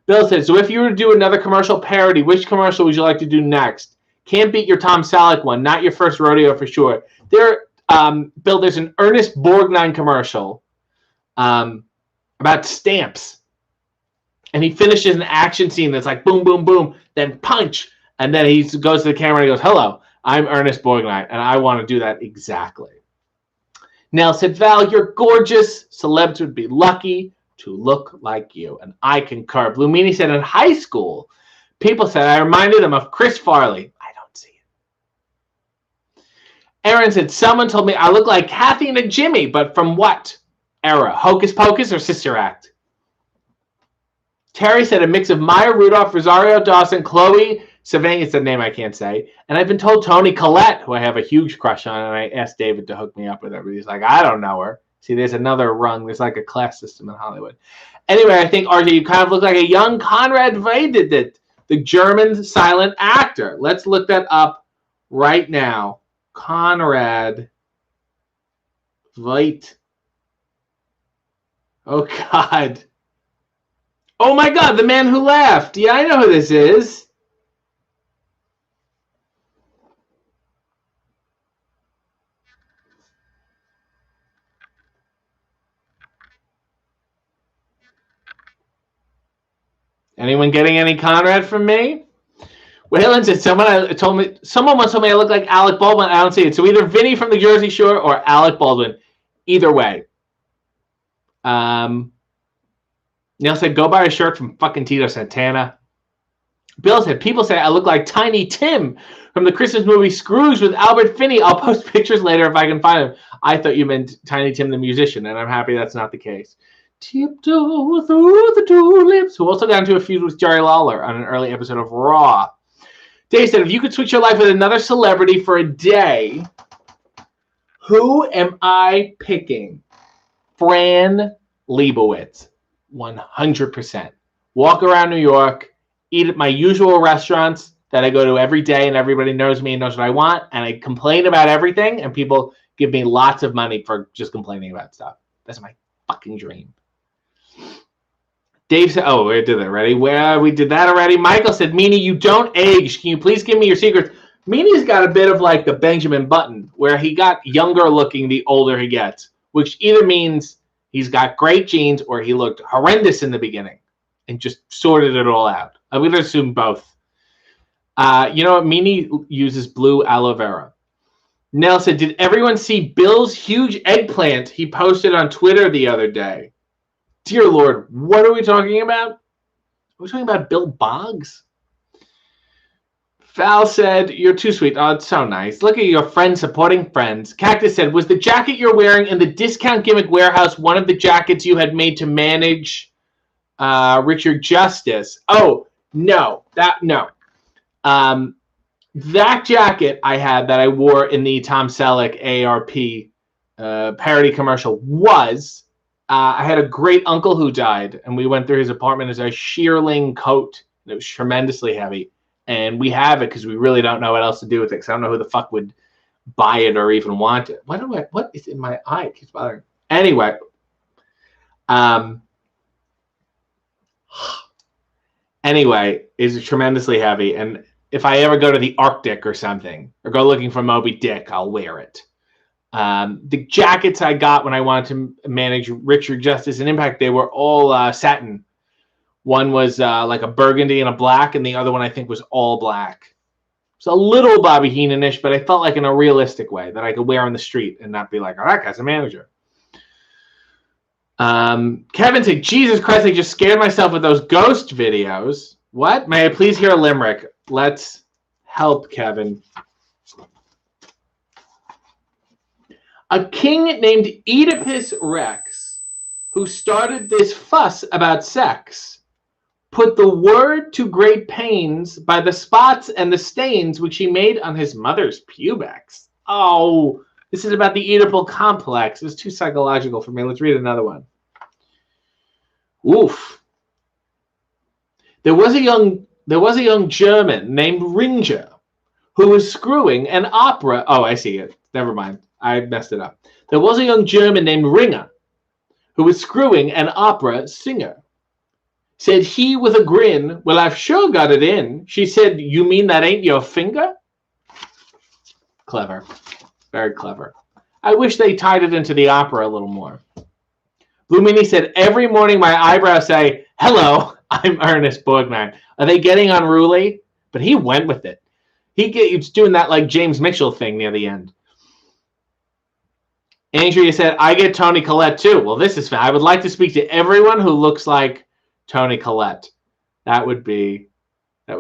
Bill said, so if you were to do another commercial parody, which commercial would you like to do next? Can't beat your Tom Selleck one. Not your first rodeo for sure. Bill, there's an Ernest Borgnine commercial about stamps. And he finishes an action scene that's like boom, boom, boom, then punch. And then he goes to the camera and he goes, hello, I'm Ernest Borgnine, and I want to do that exactly. Nell said, Val, you're gorgeous. Celebs would be lucky to look like you. And I concur. Blue Meanie said, in high school, people said I reminded them of Chris Farley. I don't see it. Aaron said, someone told me I look like Kathy and Jimmy, but from what era? Hocus Pocus or Sister Act? Terry said a mix of Maya Rudolph, Rosario Dawson, Chloe Sevigny, it's a name I can't say, and I've been told Toni Collette, who I have a huge crush on, and I asked David to hook me up with her, but he's like, I don't know her. See, there's another rung. There's like a class system in Hollywood. Anyway, I think, RJ, you kind of look like a young Conrad Veidt, the German silent actor. Let's look that up right now. Conrad Veidt. Oh, God. Oh, my God, the man who laughed. Yeah, I know who this is. Anyone getting any Conrad from me? Whalen said someone once told me I look like Alec Baldwin. I don't see it. So either Vinny from the Jersey Shore or Alec Baldwin. Either way. Neil said go buy a shirt from fucking Tito Santana. Bill said people say I look like Tiny Tim from the Christmas movie Scrooge with Albert Finney. I'll post pictures later if I can find them. I thought you meant Tiny Tim the musician, and I'm happy that's not the case. Tiptoe through the tulips, who also got into a feud with Jerry Lawler on an early episode of Raw. Dave said, if you could switch your life with another celebrity for a day, who am I picking? Fran Lebowitz, 100%. Walk around New York, eat at my usual restaurants that I go to every day, and everybody knows me and knows what I want, and I complain about everything, and people give me lots of money for just complaining about stuff. That's my fucking dream. Dave said, oh, we did that already. Well, we did that already. Michael said, Meanie, you don't age. Can you please give me your secrets? Meanie's got a bit of like the Benjamin Button, where he got younger looking the older he gets, which either means he's got great genes or he looked horrendous in the beginning and just sorted it all out. I'm going to assume both. You know what? Meanie uses blue aloe vera. Nell said, did everyone see Bill's huge eggplant he posted on Twitter the other day? Dear Lord, what are we talking about? Are we talking about Bill Boggs? Val said, you're too sweet. Oh, it's so nice. Look at your friends supporting friends. Cactus said, was the jacket you're wearing in the Discount Gimmick Warehouse one of the jackets you had made to manage Richard Justice? Oh, no. No. That jacket I had that I wore in the Tom Selleck AARP parody commercial was... I had a great uncle who died, and we went through his apartment as a shearling coat. It was tremendously heavy, and we have it because we really don't know what else to do with it, because I don't know who the fuck would buy it or even want it. What is in my eye? It keeps bothering. Anyway, it's tremendously heavy, and if I ever go to the Arctic or something, or go looking for Moby Dick, I'll wear it. The jackets I got when I wanted to manage Richard Justice and Impact, they were all satin. One was like a burgundy and a black, and the other one I think was all black. It's a little Bobby Heenan-ish, but I felt like in a realistic way that I could wear on the street and not be like, oh, that guy's a manager. Kevin said, Jesus Christ, I just scared myself with those ghost videos. What? May I please hear a limerick? Let's help Kevin. A king named Oedipus Rex, who started this fuss about sex, put the word to great pains by the spots and the stains which he made on his mother's pubics. Oh, this is about the Oedipal complex. It's too psychological for me. Let's read another one. Oof. There was a young German named Ringer who was screwing an opera. Oh, I see it. Never mind. I messed it up. There was a young German named Ringer who was screwing an opera singer. Said he with a grin, well, I've sure got it in. She said, you mean that ain't your finger? Clever. Very clever. I wish they tied it into the opera a little more. Blue Meanie said, every morning my eyebrows say, hello, I'm Ernest Borgnine. Are they getting unruly? But he went with it. He's doing that like James Mitchell thing near the end. Andrea said, I get Toni Collette too. Well, this is fun. I would like to speak to everyone who looks like Toni Collette. That would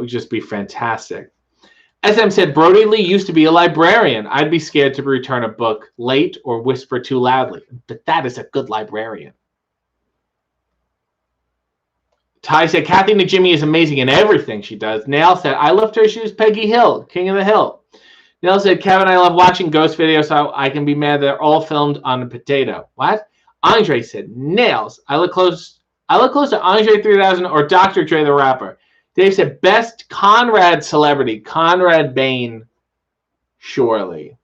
just be fantastic. SM said, Brody Lee used to be a librarian. I'd be scared to return a book late or whisper too loudly. But that is a good librarian. Ty said, Kathy McJimmy is amazing in everything she does. Nail said, I loved her. She was Peggy Hill, King of the Hill. Nail said, Kevin, I love watching ghost videos so I can be mad they're all filmed on a potato. What? Andre said, Nails. I look close to Andre 3000 or Dr. Dre the rapper. Dave said, best Conrad celebrity, Conrad Bain, surely.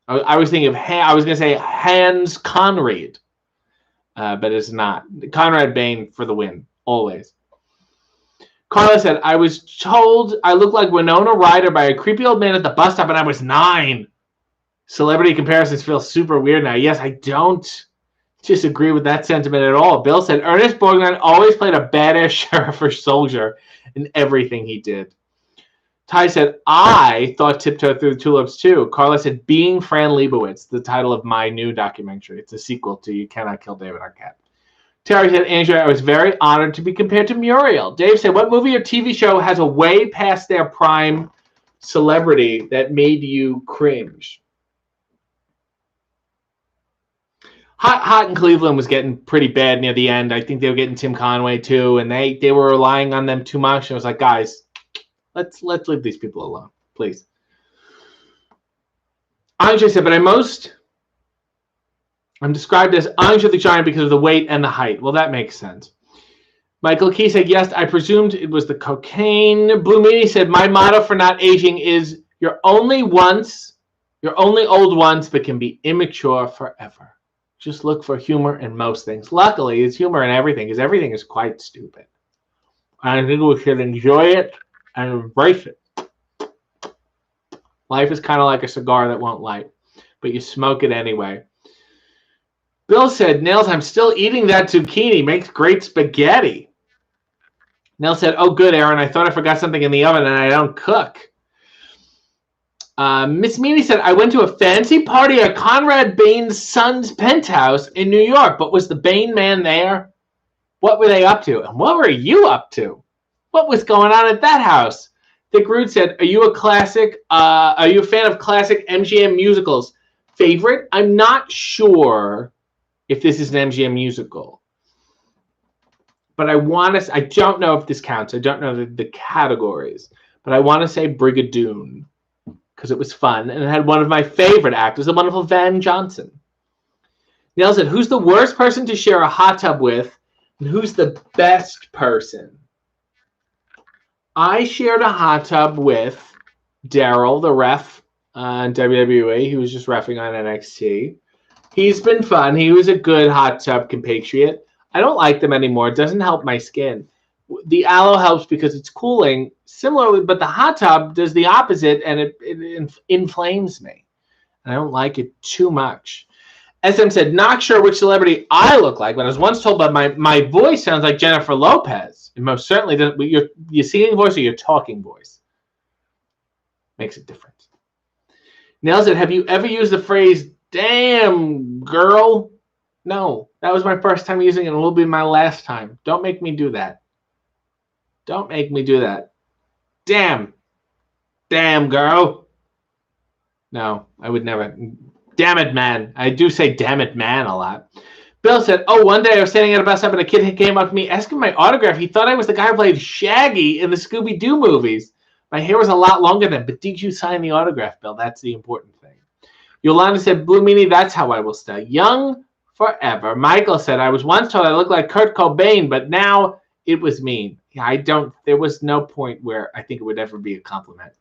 I was thinking of, I was going to say Hans Conried, but it's not. Conrad Bain for the win, always. Carla said, I was told I look like Winona Ryder by a creepy old man at the bus stop when I was 9. Celebrity comparisons feel super weird now. Yes, I don't disagree with that sentiment at all. Bill said, Ernest Borgnine always played a badass sheriff or soldier in everything he did. Ty said, I thought Tiptoe Through the Tulips too. Carla said, Being Fran Lebowitz, the title of my new documentary. It's a sequel to You Cannot Kill David Arquette. Terry said, Andrea, I was very honored to be compared to Muriel. Dave said, what movie or TV show has a way past their prime celebrity that made you cringe? Hot in Cleveland was getting pretty bad near the end. I think they were getting Tim Conway too, and they were relying on them too much. And I was like, guys, let's leave these people alone, please. Andre said, but I'm described as Andre the Giant because of the weight and the height. Well, that makes sense. Michael Key said, yes, I presumed it was the cocaine. Blue Meanie said, my motto for not aging is you're only old once, but can be immature forever. Just look for humor in most things. Luckily, it's humor in everything, because everything is quite stupid. I think we should enjoy it and embrace it. Life is kind of like a cigar that won't light, but you smoke it anyway. Bill said, Nils, I'm still eating that zucchini. Makes great spaghetti. Nils said, oh, good, Aaron. I thought I forgot something in the oven and I don't cook. Miss Meany said, I went to a fancy party at Conrad Bain's son's penthouse in New York, but was the Bain man there? What were they up to? And what were you up to? What was going on at that house? Dick Root said, are you a fan of classic MGM musicals? Favorite? I'm not sure if this is an MGM musical. But I don't know if this counts. I don't know the categories. But I want to say Brigadoon, because it was fun, and it had one of my favorite actors, the wonderful Van Johnson. Neil said, who's the worst person to share a hot tub with, and who's the best person? I shared a hot tub with Daryl, the ref on WWE. He was just reffing on NXT. He's been fun. He was a good hot tub compatriot. I don't like them anymore. It doesn't help my skin. The aloe helps because it's cooling. Similarly, but the hot tub does the opposite, and it inflames me. And I don't like it too much. SM said, not sure which celebrity I look like, but I was once told by my voice sounds like Jennifer Lopez. It most certainly doesn't. Your singing voice or your talking voice makes a difference. Nell said, have you ever used the phrase, damn, girl? No, that was my first time using it, and it will be my last time. Don't make me do that. Don't make me do that. Damn, girl. No, I would never. Damn it, man. I do say damn it, man a lot. Bill said, oh, one day I was standing at a bus stop and a kid came up to me asking my autograph. He thought I was the guy who played Shaggy in the Scooby-Doo movies. My hair was a lot longer then, but did you sign the autograph, Bill? That's the important thing. Yolanda said, Blue Meanie, that's how I will stay. Young forever. Michael said, I was once told I looked like Kurt Cobain, but now it was mean. There was no point where I think it would ever be a compliment.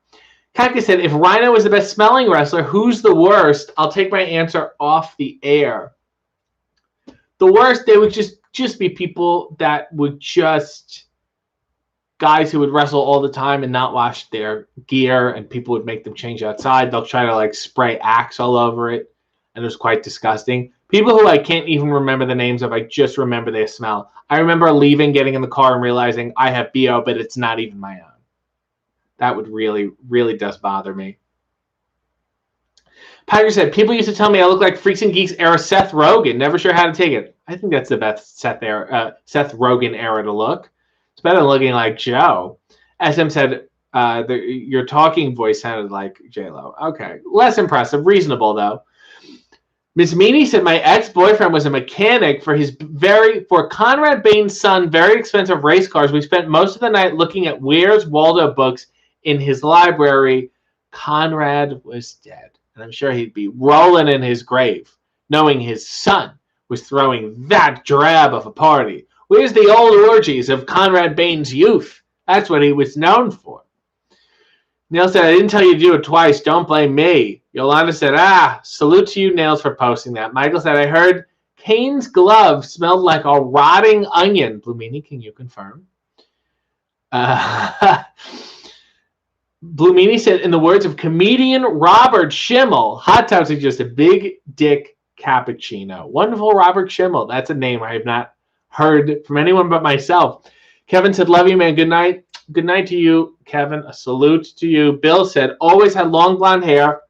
Kaka said, if Rhino is the best smelling wrestler, who's the worst? I'll take my answer off the air. The worst, they would just be people that would guys who would wrestle all the time and not wash their gear, and people would make them change outside. They'll try to spray Axe all over it, and it was quite disgusting. People who I can't even remember the names of, I just remember their smell. I remember leaving, getting in the car, and realizing I have BO, but it's not even my own. That would really, really does bother me. Piker said, people used to tell me I look like Freaks and Geeks era Seth Rogen. Never sure how to take it. I think that's the best Seth Rogen era to look. It's better than looking like Joe. SM said, Your talking voice sounded like J-Lo. Okay. Less impressive. Reasonable, though. Ms. Meany said, my ex-boyfriend was a mechanic for Conrad Bain's son, very expensive race cars. We spent most of the night looking at Where's Waldo books in his library. Conrad was dead. And I'm sure he'd be rolling in his grave, knowing his son was throwing that drab of a party. Where's the old orgies of Conrad Bain's youth? That's what he was known for. Neil said, I didn't tell you to do it twice. Don't blame me. Yolanda said, salute to you, Nails, for posting that. Michael said, I heard Kane's glove smelled like a rotting onion. Blumini, can you confirm? Blumini said, in the words of comedian Robert Schimmel, hot tubs are just a big dick cappuccino. Wonderful Robert Schimmel. That's a name I have not heard from anyone but myself. Kevin said, love you, man. Good night. Good night to you, Kevin. A salute to you. Bill said, always had long blonde hair.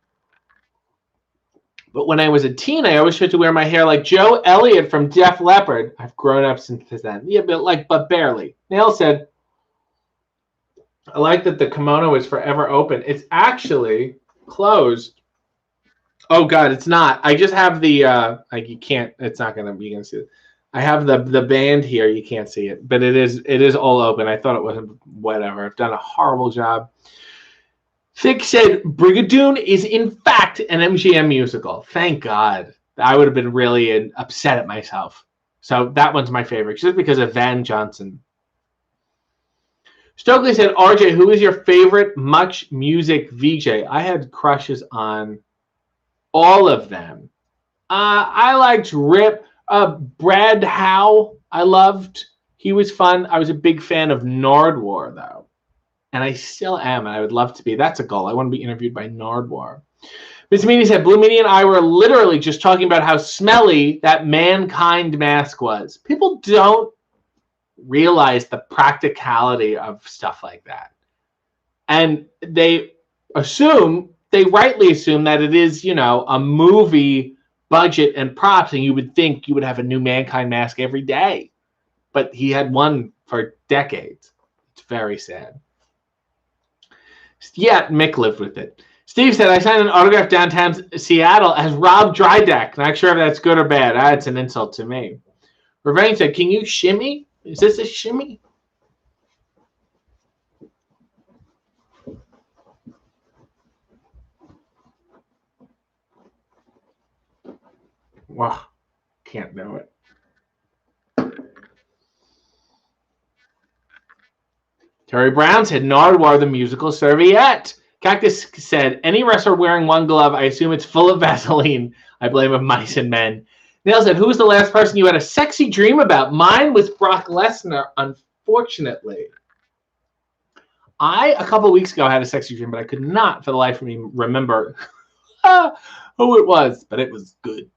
But when I was a teen, I always tried to wear my hair like Joe Elliott from Def Leppard. I've grown up since then. Yeah, but barely. Nail said, I like that the kimono is forever open. It's actually closed. Oh, God, it's not. I just have the, you can't, it's not going to be, you can see it. I have the band here. You can't see it, but it is all open. I thought it wasn't. Whatever. I've done a horrible job. Thick said Brigadoon is in fact an MGM musical. Thank God. I would have been really upset at myself. So that one's my favorite, just because of Van Johnson. Stokely said, RJ, who is your favorite Much Music VJ? I had crushes on all of them. I liked Rip. Brad Howe, I loved. He was fun. I was a big fan of Nardwuar, though. And I still am, and I would love to be. That's a goal. I want to be interviewed by Nardwuar. Miss Meany said, Blue Meany and I were literally just talking about how smelly that Mankind mask was. People don't realize the practicality of stuff like that. And they rightly assume that it is, a movie budget and props, and you would think you would have a new Mankind mask every day. But he had one for decades. It's very sad. Yeah, Mick lived with it. Steve said, I signed an autograph downtown Seattle as Rob Drydeck. Not sure if that's good or bad. It's an insult to me. Revenge said, can you shimmy? Is this a shimmy? Wow, can't know it. Terry Brown said, Nardwuar the musical serviette. Cactus said, any wrestler wearing one glove, I assume it's full of Vaseline. I blame of mice and men. Nail said, who was the last person you had a sexy dream about? Mine was Brock Lesnar, unfortunately. A couple of weeks ago, had a sexy dream, but I could not for the life of me remember who it was, but it was good.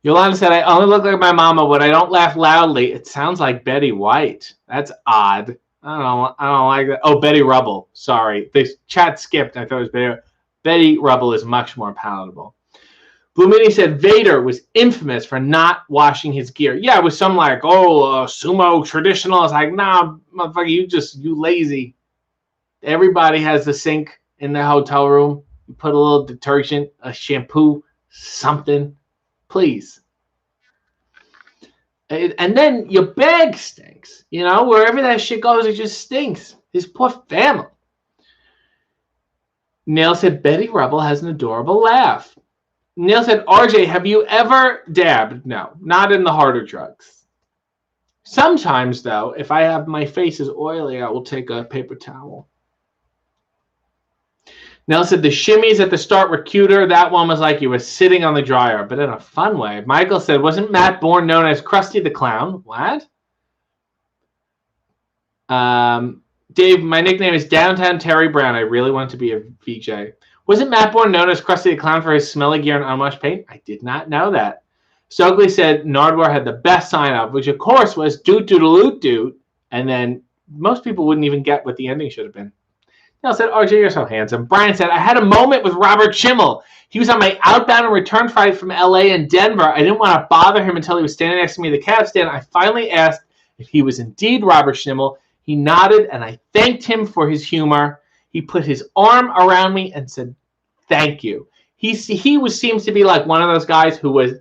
Yolanda said, I only look like my mama when I don't laugh loudly. It sounds like Betty White. That's odd. I don't like that. Oh, Betty Rubble. Sorry. The chat skipped. I thought it was Betty. Betty Rubble is much more palatable. Blue Mini said Vader was infamous for not washing his gear. Yeah, it was some sumo traditional. It's like, nah, motherfucker, you lazy. Everybody has a sink in their hotel room. You put a little detergent, a shampoo, something. Please. And then your bag stinks. Wherever that shit goes, it just stinks. His poor family. Neil said, Betty Rubble has an adorable laugh. Neil said, RJ, have you ever dabbed? No, not in the harder drugs. Sometimes, though, if I have my face is oily, I will take a paper towel. Nell said the shimmies at the start were cuter. That one was like you were sitting on the dryer, but in a fun way. Michael said, wasn't Matt Bourne known as Krusty the Clown? What? Dave, my nickname is Downtown Terry Brown. I really wanted to be a VJ. Wasn't Matt Bourne known as Krusty the Clown for his smelly gear and unwashed paint? I did not know that. Stokely said Nardwuar had the best sign-up, which of course was doot-doot-a-loot-doot, and then most people wouldn't even get what the ending should have been. Neil said, RJ, you're so handsome. Brian said, I had a moment with Robert Schimmel. He was on my outbound and return flight from LA and Denver. I didn't want to bother him until he was standing next to me in the cab stand. I finally asked if he was indeed Robert Schimmel. He nodded, and I thanked him for his humor. He put his arm around me and said, thank you. Seems to be like one of those guys who was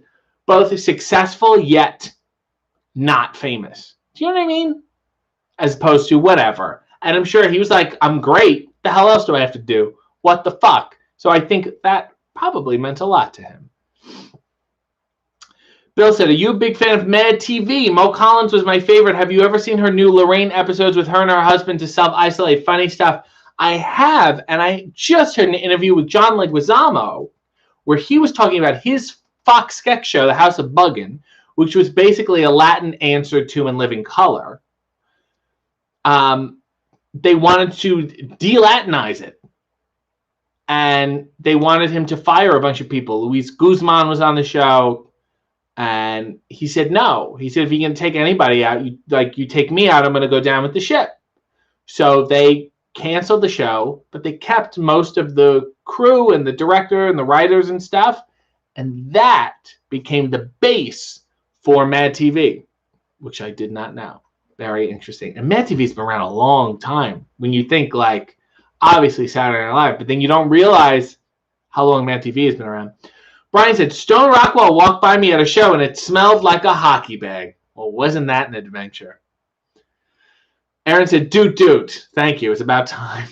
both successful yet not famous. Do you know what I mean? As opposed to whatever. And I'm sure he was like, I'm great. The hell else do I have to do? What the fuck? So I think that probably meant a lot to him. Bill said, are you a big fan of Mad TV? Mo Collins was my favorite. Have you ever seen her new Lorraine episodes with her and her husband to self-isolate? Funny stuff. I have, and I just heard an interview with John Leguizamo where he was talking about his Fox sketch show, The House of Buggin', which was basically a Latin answer to In Living Color. They wanted to de-Latinize it. And they wanted him to fire a bunch of people. Luis Guzman was on the show. And he said no. He said, if you can take anybody out, you take me out, I'm going to go down with the ship. So they canceled the show, but they kept most of the crew and the director and the writers and stuff. And that became the base for Mad TV, which I did not know. Very interesting. And Mad TV's been around a long time. When you think like, obviously Saturday Night Live, but then you don't realize how long Mad TV has been around. Brian said, Stone Rockwell walked by me at a show and it smelled like a hockey bag. Well, wasn't that an adventure? Aaron said, dude. Thank you. It's about time.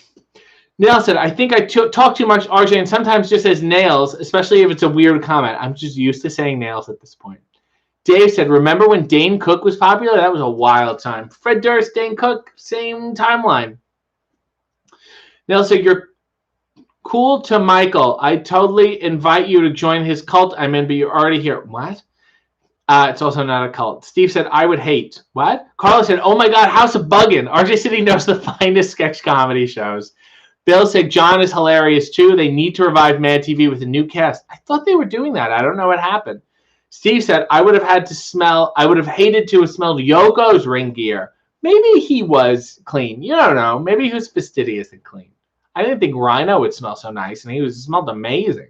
Neil said, I think I talk too much, RJ, and sometimes just says nails, especially if it's a weird comment. I'm just used to saying nails at this point. Dave said, remember when Dane Cook was popular? That was a wild time. Fred Durst, Dane Cook, same timeline. Neil said, you're cool to Michael. I totally invite you to join his cult I'm in, but you're already here. What? It's also not a cult. Steve said, I would hate. What? Carla said, oh my God, House of Buggin'. RJ City knows the finest sketch comedy shows. Bill said, John is hilarious too. They need to revive Mad TV with a new cast. I thought they were doing that. I don't know what happened. Steve said, I would have hated to have smelled Yoko's ring gear. Maybe he was clean. You don't know. Maybe he was fastidious and clean. I didn't think Rhino would smell so nice, and he smelled amazing.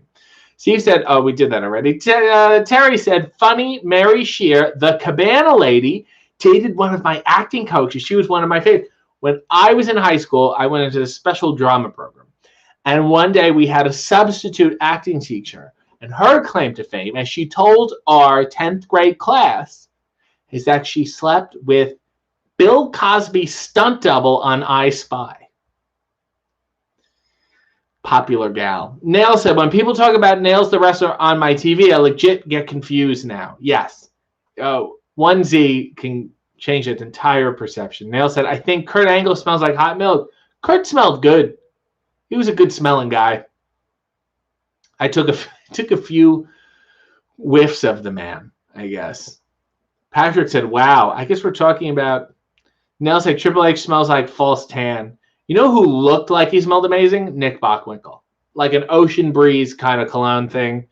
Steve said, oh, we did that already. Terry said, funny, Mary Shear, the Cabana lady, dated one of my acting coaches. She was one of my favorites. When I was in high school, I went into a special drama program. And one day we had a substitute acting teacher. And her claim to fame, as she told our 10th grade class, is that she slept with Bill Cosby's stunt double on I Spy. Popular gal. Nail said, when people talk about Nails the wrestler on my TV, I legit get confused now. Yes. Oh, 1Z can change its entire perception. Nail said, I think Kurt Angle smells like hot milk. Kurt smelled good. He was a good smelling guy. I took a few whiffs of the man, I guess. Patrick said, wow, I guess we're talking about... Nail said, Triple H smells like false tan. You know who looked like he smelled amazing? Nick Bockwinkel. Like an ocean breeze kind of cologne thing.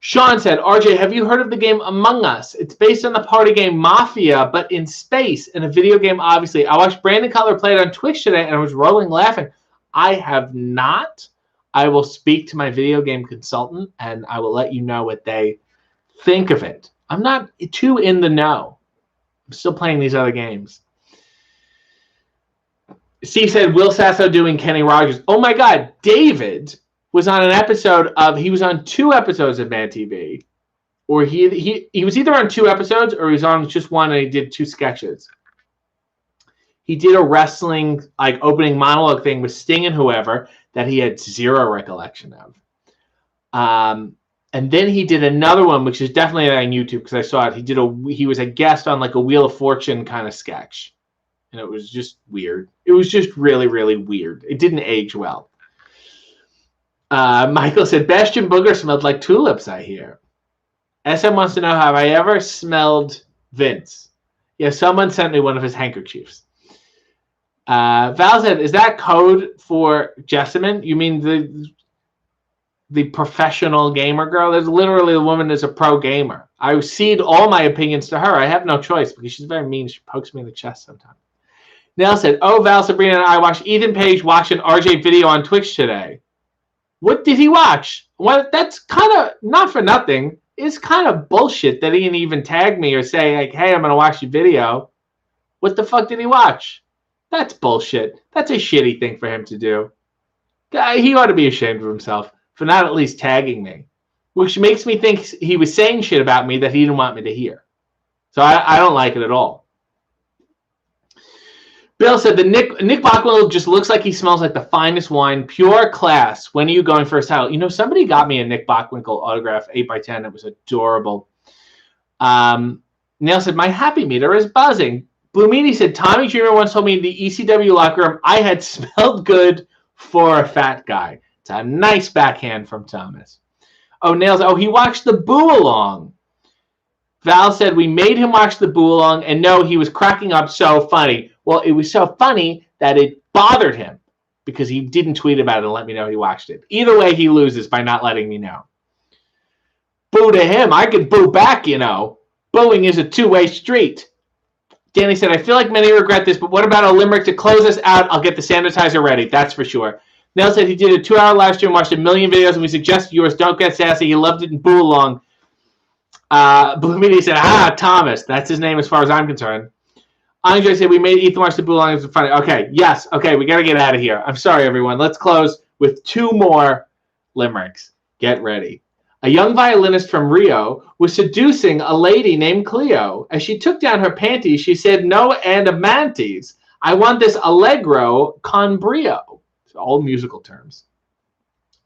Sean said, RJ, have you heard of the game Among Us? It's based on the party game Mafia, but in space, and a video game, obviously. I watched Brandon Cutler play it on Twitch today, and I was rolling laughing. I have not. I will speak to my video game consultant, and I will let you know what they think of it. I'm not too in the know. I'm still playing these other games. Steve said, Will Sasso doing Kenny Rogers. Oh, my God. David was on he was on 2 episodes of Mad TV. Or he was either on 2 episodes or he was on just one and he did 2 sketches. He did a wrestling opening monologue thing with Sting and whoever that he had zero recollection of. And then he did another one, which is definitely on YouTube because I saw it. He was a guest on a Wheel of Fortune kind of sketch. And it was just weird. It was just really, really weird. It didn't age well. Michael said, Bastion Booger smelled like tulips, I hear. SM wants to know, have I ever smelled Vince? Yeah, someone sent me one of his handkerchiefs. Val said, is that code for Jessamine? You mean the professional gamer girl? There's literally a woman that's a pro gamer. I cede all my opinions to her. I have no choice because she's very mean. She pokes me in the chest sometimes. Nell said, oh, Val, Sabrina, and I watched Ethan Page watch an RJ video on Twitch today. What did he watch? Well, that's kind of, not for nothing, it's kind of bullshit that he didn't even tag me or say, hey, I'm going to watch your video. What the fuck did he watch? That's bullshit. That's a shitty thing for him to do. He ought to be ashamed of himself for not at least tagging me, which makes me think he was saying shit about me that he didn't want me to hear. So I don't like it at all. Bill said, Nick Bockwinkel just looks like he smells like the finest wine, pure class. When are you going for a title? You know, somebody got me a Nick Bockwinkel autograph, 8x10. It was adorable. Neil said, my happy meter is buzzing. Blue Meanie said, Tommy Dreamer once told me in the ECW locker room I had smelled good for a fat guy. It's a nice backhand from Thomas. Oh, Nails. Oh, he watched the Boo Along. Val said, we made him watch the Boo Along, and no, he was cracking up so funny. Well, it was so funny that it bothered him because he didn't tweet about it and let me know he watched it. Either way, he loses by not letting me know. Boo to him. I could boo back, you know. Booing is a two-way street. Danny said, I feel like many regret this, but what about a limerick to close us out? I'll get the sanitizer ready. That's for sure. Nell said he did a 2-hour live stream, watched a million videos, and we suggested yours. Don't get sassy. He loved it in Boo Along. Blue Media said, Thomas. That's his name as far as I'm concerned. Andre said, we made Ethan watch the Boo Along. It was funny. Okay, yes. Okay, we got to get out of here. I'm sorry, everyone. Let's close with 2 more limericks. Get ready. A young violinist from Rio was seducing a lady named Cleo. As she took down her panties, she said, no adamantes. I want this allegro con brio. All musical terms,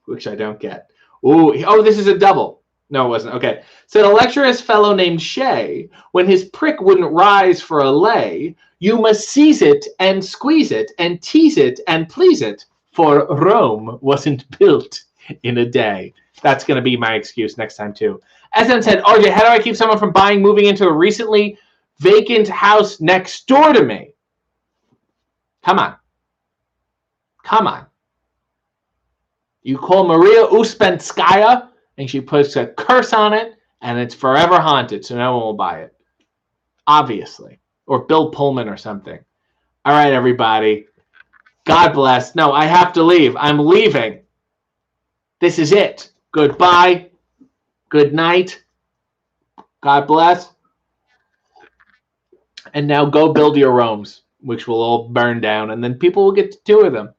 which I don't get. Oh, this is a double. No, it wasn't. Okay. Said a lecherous fellow named Shay, when his prick wouldn't rise for a lay, you must seize it and squeeze it and tease it and please it, for Rome wasn't built in a day. That's going to be my excuse next time, too. SN said, RJ, how do I keep someone from moving into a recently vacant house next door to me? Come on. Come on. You call Maria Uspenskaya, and she puts a curse on it, and it's forever haunted, so no one will buy it. Obviously. Or Bill Pullman or something. All right, everybody. God bless. No, I have to leave. I'm leaving. This is it. Goodbye. Good night. God bless. And now go build your Romes, which will all burn down, and then people will get to tour them.